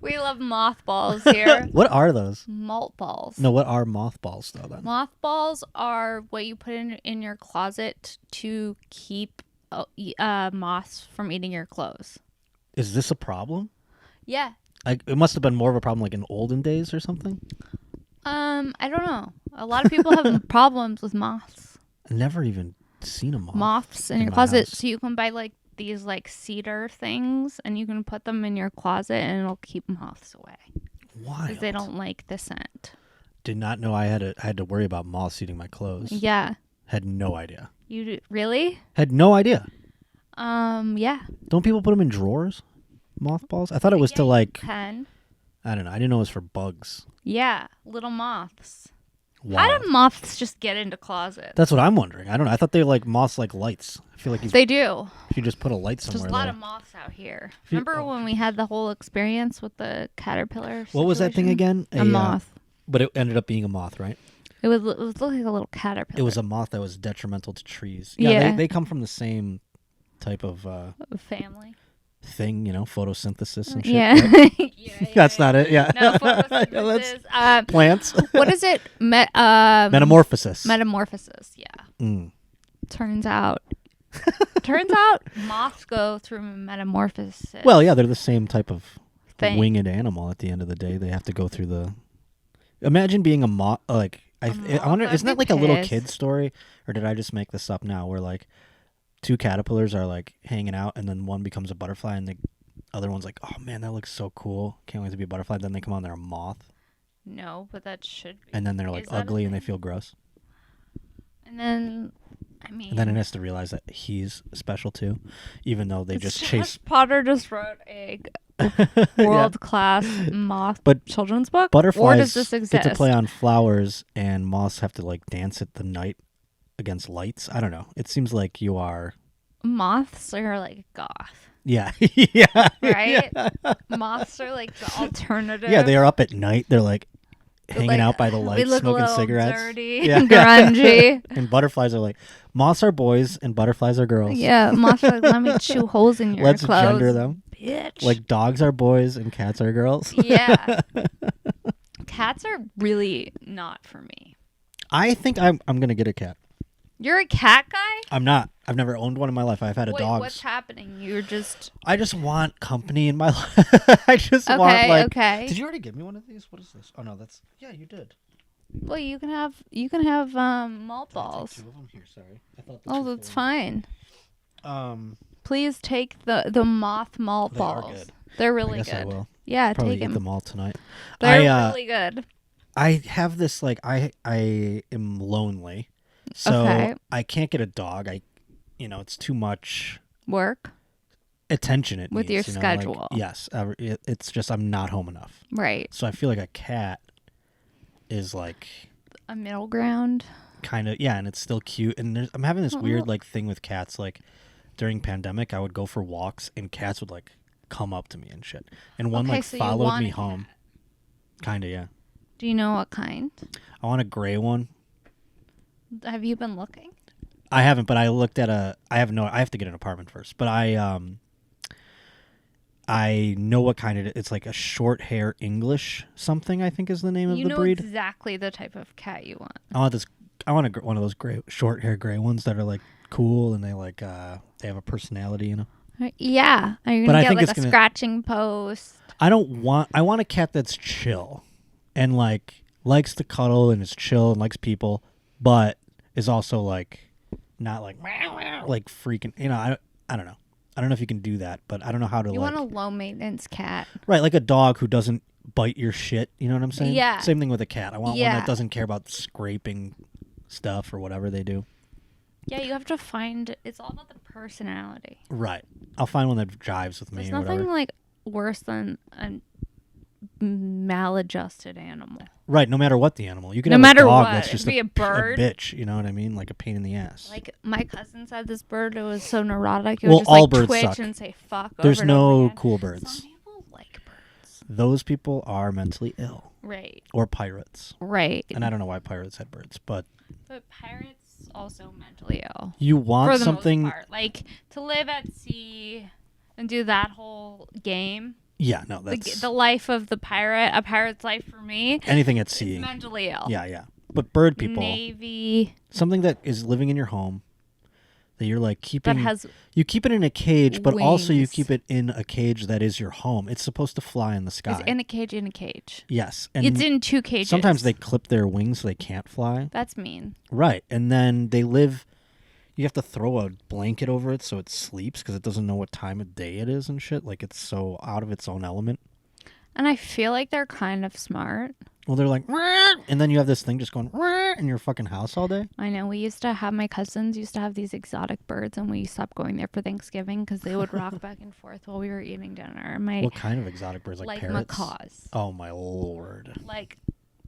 We love mothballs here. What are those? Malt balls. No, what are mothballs though? Then Mothballs are what you put in your closet to keep moths from eating your clothes. is this a problem? Yeah. Like it must have been more of a problem like in olden days or something. I don't know. A lot of people have problems with moths. I never even seen a moth. Moths in in your my closet. house. So you can buy like these like cedar things, and you can put them in your closet, and it'll keep moths away Why? because they don't like the scent. Did not know I had to worry about moths eating my clothes. Yeah. Had no idea. You really? Had no idea. Yeah. Don't people put them in drawers? Mothballs? I thought it was to like Pen. I don't know. I didn't know it was for bugs. Yeah, little moths. Wild. How do moths just get into closets? That's what I'm wondering. I don't know. I thought they like moths like lights. I feel like They do. if you just put a light somewhere. There's a lot they'll- of moths out here. you- Remember when we had the whole experience with the caterpillar? What was that thing situation? again? A moth. But it ended up being a moth, right? It was like a little caterpillar. It was a moth that was detrimental to trees. Yeah. They come from the same type of family thing, photosynthesis and shit. Yeah. Right? Yeah, That's not it. Yeah. No, photosynthesis. Plants. What is it? Metamorphosis. Metamorphosis. Yeah. Mm. Turns out moths go through metamorphosis. Well, yeah, they're the same type of thing. Winged animal. At the end of the day, they have to go through the. Imagine being a moth. Like I wonder, isn't that like a little kid story, or did I just make this up now? Where like two caterpillars are like hanging out, and then one becomes a butterfly, and the other one's like, "Oh man, that looks so cool! Can't wait to be a butterfly." Then they come on, they're a moth. No, but that should be. And then they're like ugly, and they feel gross. And then, I mean. And then it has to realize that he's special too, even though they just chase. Potter just wrote a world-class moth children's book. Butterflies or does this exist? get to play on flowers, and moths have to like dance at the night against lights. I don't know. It seems like you are. Moths are like goth. Yeah. Yeah. Right? Yeah. Moths are like the alternative. Yeah, they are up at night. They're like hanging out by the lights, smoking cigarettes. Dirty, grungy. And butterflies are like, moths are boys and butterflies are girls. Yeah, moths are like, let me chew holes in your Let's clothes. Let's gender them. Bitch. Like dogs are boys and cats are girls. Yeah. Cats are really not for me. I think I'm going to get a cat. You're a cat guy? I'm not. I've never owned one in my life. I've had a dog. What's happening? I just want company in my life. I just want like. Okay. Did you already give me one of these? What is this? Oh no, that's. Yeah, you did. Well, you can have malt balls. Two of them here. Sorry. I thought. That's fine. Please take the moth malt balls. Are good. They're really I guess good. I will. Yeah, probably take them. Eat them all tonight. They're really good. I have this like I am lonely. So I can't get a dog. It's too much work, attention. It with needs, your schedule. Like, yes, it's just I'm not home enough. Right. So I feel like a cat is like a middle ground. Kind of, yeah, and it's still cute. And I'm having this weird like thing with cats. Like during pandemic, I would go for walks, and cats would like come up to me and shit. And one followed me home. Kind of, yeah. Do you know what kind? I want a gray one. Have you been looking? I haven't, but I looked at I have to get an apartment first, but I know what kind it is. It's like a short hair English something, I think is the name of the breed. You know exactly the type of cat you want. I want one of those short hair gray ones that are like cool and they like they have a personality, Yeah. Are you gonna get like a scratching post? I want a cat that's chill and like likes to cuddle and is chill and likes people, but is also like not like freaking, I don't know. I don't know if you can do that, but I don't know how to You want a low maintenance cat. Right, like a dog who doesn't bite your shit, you know what I'm saying? Yeah. Same thing with a cat. I want one that doesn't care about scraping stuff or whatever they do. Yeah, you have to find, it's all about the personality. Right. I'll find one that jives with me. There's nothing like worse than a maladjusted animal. Right, no matter what the animal. You can have a dog that's just a bird. A bitch, you know what I mean? Like a pain in the ass. Like my cousins had this bird, it was so neurotic. It would just all like birds twitch suck. And say fuck. There's over no and over again. Cool birds. Some people like birds. Those people are mentally ill. Right. Or pirates. Right. And I don't know why pirates had birds, but pirates also mentally ill. You want for the something most part. Like to live at sea and do that whole game. Yeah, no, that's the life of the pirate. A pirate's life for me. Anything at sea. Mentally ill. Yeah. But bird people. Navy. Something that is living in your home that you're like keeping. That has you keep it in a cage, but also you wings. keep it in a cage that is your home. It's supposed to fly in the sky. It's in a cage in a cage. Yes. And it's in two cages. Sometimes they clip their wings so they can't fly. That's mean. Right. And then they live. You have to throw a blanket over it so it sleeps because it doesn't know what time of day it is and shit. Like it's so out of its own element. And I feel like they're kind of smart. Well, they're like, "Wah!" And then you have this thing just going "Wah!" in your fucking house all day. I know. My cousins used to have these exotic birds, and we stopped going there for Thanksgiving because they would rock back and forth while we were eating dinner. What kind of exotic birds? Like parrots? Macaws. Oh, my Lord. Like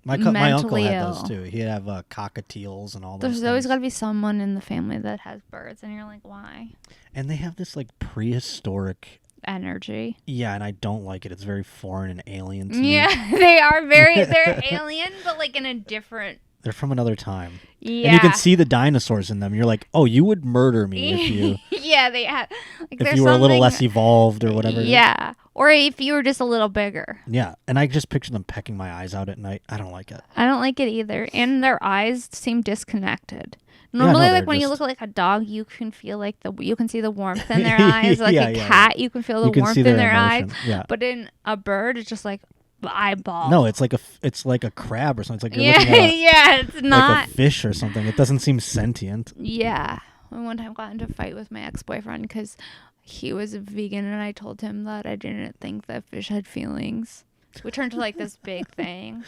my uncle had those too. He'd have cockatiels and all those. There's always got to be someone in the family that has birds, and you're like, why? And they have this like prehistoric energy. Yeah, and I don't like it. It's very foreign and alien to me. Yeah, they are they're alien, but like in a different They're from another time. Yeah. And you can see the dinosaurs in them. You're like, oh, you would murder me if you... Yeah, they have... Like, if you were a little less evolved or whatever. Yeah. Or if you were just a little bigger. Yeah. And I just picture them pecking my eyes out at night. I don't like it. I don't like it either. And their eyes seem disconnected. Normally, like when you look at like a dog, you can feel like you can see the warmth in their eyes. Like a cat, you can feel the warmth in their eyes. Yeah. But in a bird, it's just like eyeball. No, it's like a crab or something. It's like you're looking at it's not like a fish or something. It doesn't seem sentient. Yeah. I one time got into a fight with my ex-boyfriend because he was a vegan and I told him that I didn't think that fish had feelings. We turned to like this big thing.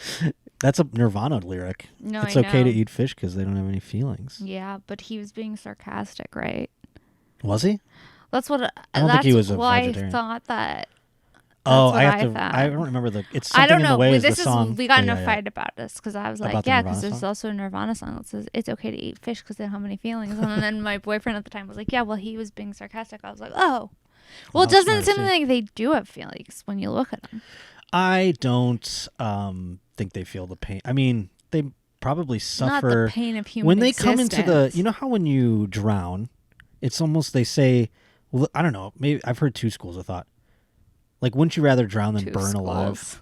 That's a Nirvana lyric. No, it's okay to eat fish because they don't have any feelings. Yeah, but he was being sarcastic, right? Was he? That's what. I don't think he was a vegetarian. I thought that. I don't remember the. It's something I don't know. in the way is the song. We got in a fight about this because I was like, because there's song? also a Nirvana song that says it's okay to eat fish because they don't have any feelings. And then my boyfriend at the time was like, yeah, well, he was being sarcastic. I was like, oh, well, it doesn't seem like they do have feelings when you look at them. I don't think they feel the pain. I mean, they probably suffer. Not the pain of human when they existence. come into the. You know how when you drown, it's almost they say. Well, I don't know. Maybe I've heard two schools of thought. Like, wouldn't you rather drown than burn alive?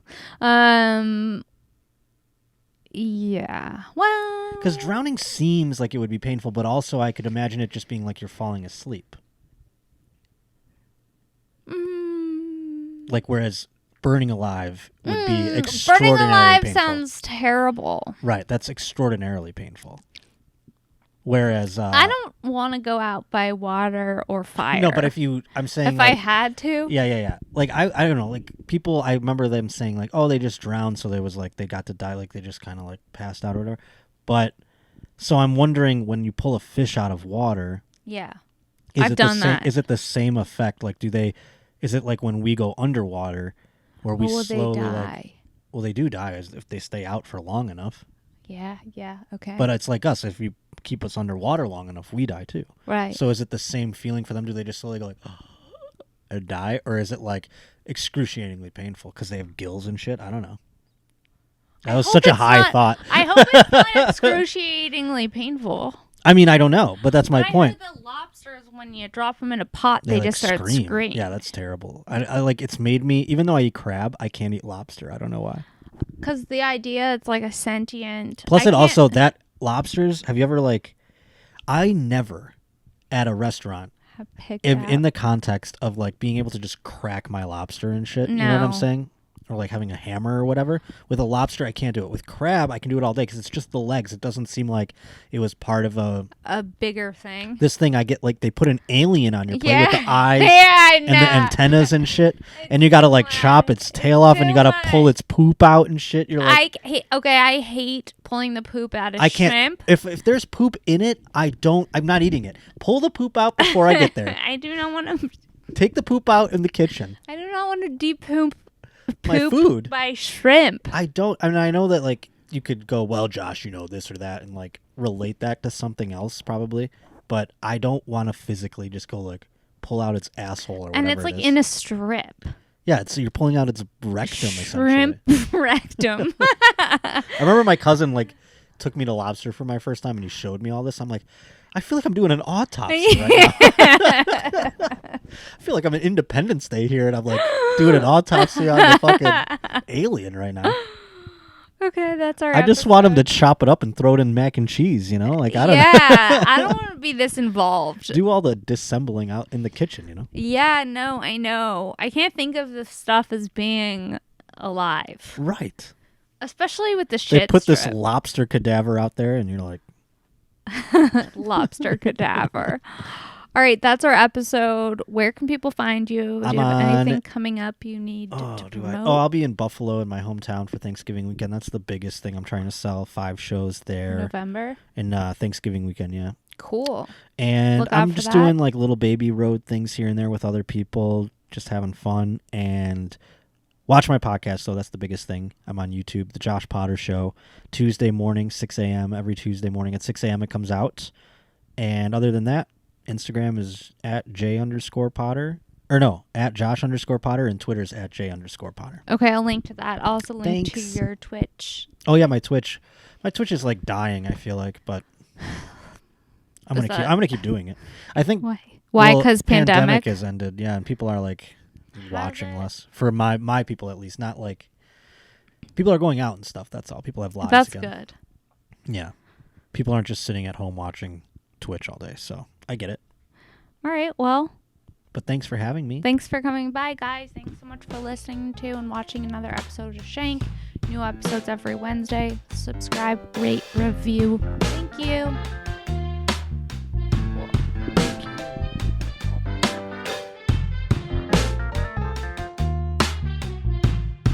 Yeah. Well, because drowning seems like it would be painful, but also I could imagine it just being like you're falling asleep. Like, whereas burning alive would be extraordinarily burning alive painful. Sounds terrible. Right, that's extraordinarily painful. Whereas I don't want to go out by water or fire. No, but I'm saying if I had to. Yeah. Like I don't know, like people, I remember them saying like, oh, they just drowned, so there was like they got to die, like they just kind of like passed out or whatever. But so I'm wondering when you pull a fish out of water. Yeah, I've done that. Is it the same effect? Like, is it like when we go underwater, where we slowly die? Well, they do die if they stay out for long enough. Yeah, okay. But it's like us, if you keep us underwater long enough, we die too. Right. So is it the same feeling for them? Do they just slowly go like, or die? Or is it like excruciatingly painful because they have gills and shit? I don't know. That was such a high thought. I hope it's not excruciatingly painful. I mean, I don't know, but that's my point. I heard the lobsters, when you drop them in a pot, they just start screaming. Yeah, that's terrible. I like, it's made me, even though I eat crab, I can't eat lobster. I don't know why. Because the idea, it's like a sentient. Plus, that lobsters, have you ever I never at a restaurant, in the context of like being able to just crack my lobster and shit, you know what I'm saying? Or like having a hammer or whatever. With a lobster, I can't do it. With crab, I can do it all day because it's just the legs. It doesn't seem like it was part of a bigger thing. This thing I get, like they put an alien on your plate with the eyes and the antennas and shit. And you got to like chop its tail off and you got to pull its poop out and shit. You're like, I hate pulling the poop out of shrimp. If there's poop in it, I'm not eating it. Pull the poop out before I get there. I do not want to. Take the poop out in the kitchen. I do not want to de-poop my food by shrimp. I know that like you could go, well, Josh, you know this or that, and like relate that to something else probably, but I don't want to physically just go like pull out its asshole or whatever. And it's like in a strip. Yeah, so you're pulling out its rectum. Shrimp rectum. I remember my cousin like took me to lobster for my first time and he showed me all this. I'm like, I feel like I'm doing an autopsy right now. I feel like I'm in Independence Day here and I'm like doing an autopsy on the fucking alien right now. Okay, that's our I just want him to chop it up and throw it in mac and cheese, you know? Like, I don't know. Yeah, I don't want to be this involved. Do all the disassembling out in the kitchen, you know? Yeah, no, I know. I can't think of the stuff as being alive. Right. Especially with the shit They put strip. this lobster cadaver out there and you're like... Lobster cadaver. All right, that's our episode. Where can people find you? Do you have anything coming up you need to promote? I'll be in Buffalo in my hometown for Thanksgiving weekend. That's the biggest thing I'm trying to sell. 5 shows there. November? In Thanksgiving weekend, yeah. Cool. And I'm just doing like little baby road things here and there with other people, just having fun. And watch my podcast, though. That's the biggest thing. I'm on YouTube, The Josh Potter Show, Tuesday morning, 6 a.m. Every Tuesday morning at 6 a.m. it comes out. And other than that, Instagram is at @J_Potter. Or no, at Josh_Potter. And Twitter's at J_Potter. Okay, I'll link to that. I'll also link to your Twitch. Oh, yeah, my Twitch. My Twitch is like dying, I feel like, but I'm gonna keep doing it. I think why? Because pandemic has ended, yeah, and people are like watching less. For my people at least, not like people are going out and stuff. That's all. People have lives. That's again. good. Yeah, people aren't just sitting at home watching Twitch all day. So I get it. All right. Well. But thanks for having me. Thanks for coming by, guys. Thanks so much for listening to and watching another episode of Shank. New episodes every Wednesday. Subscribe, rate, review.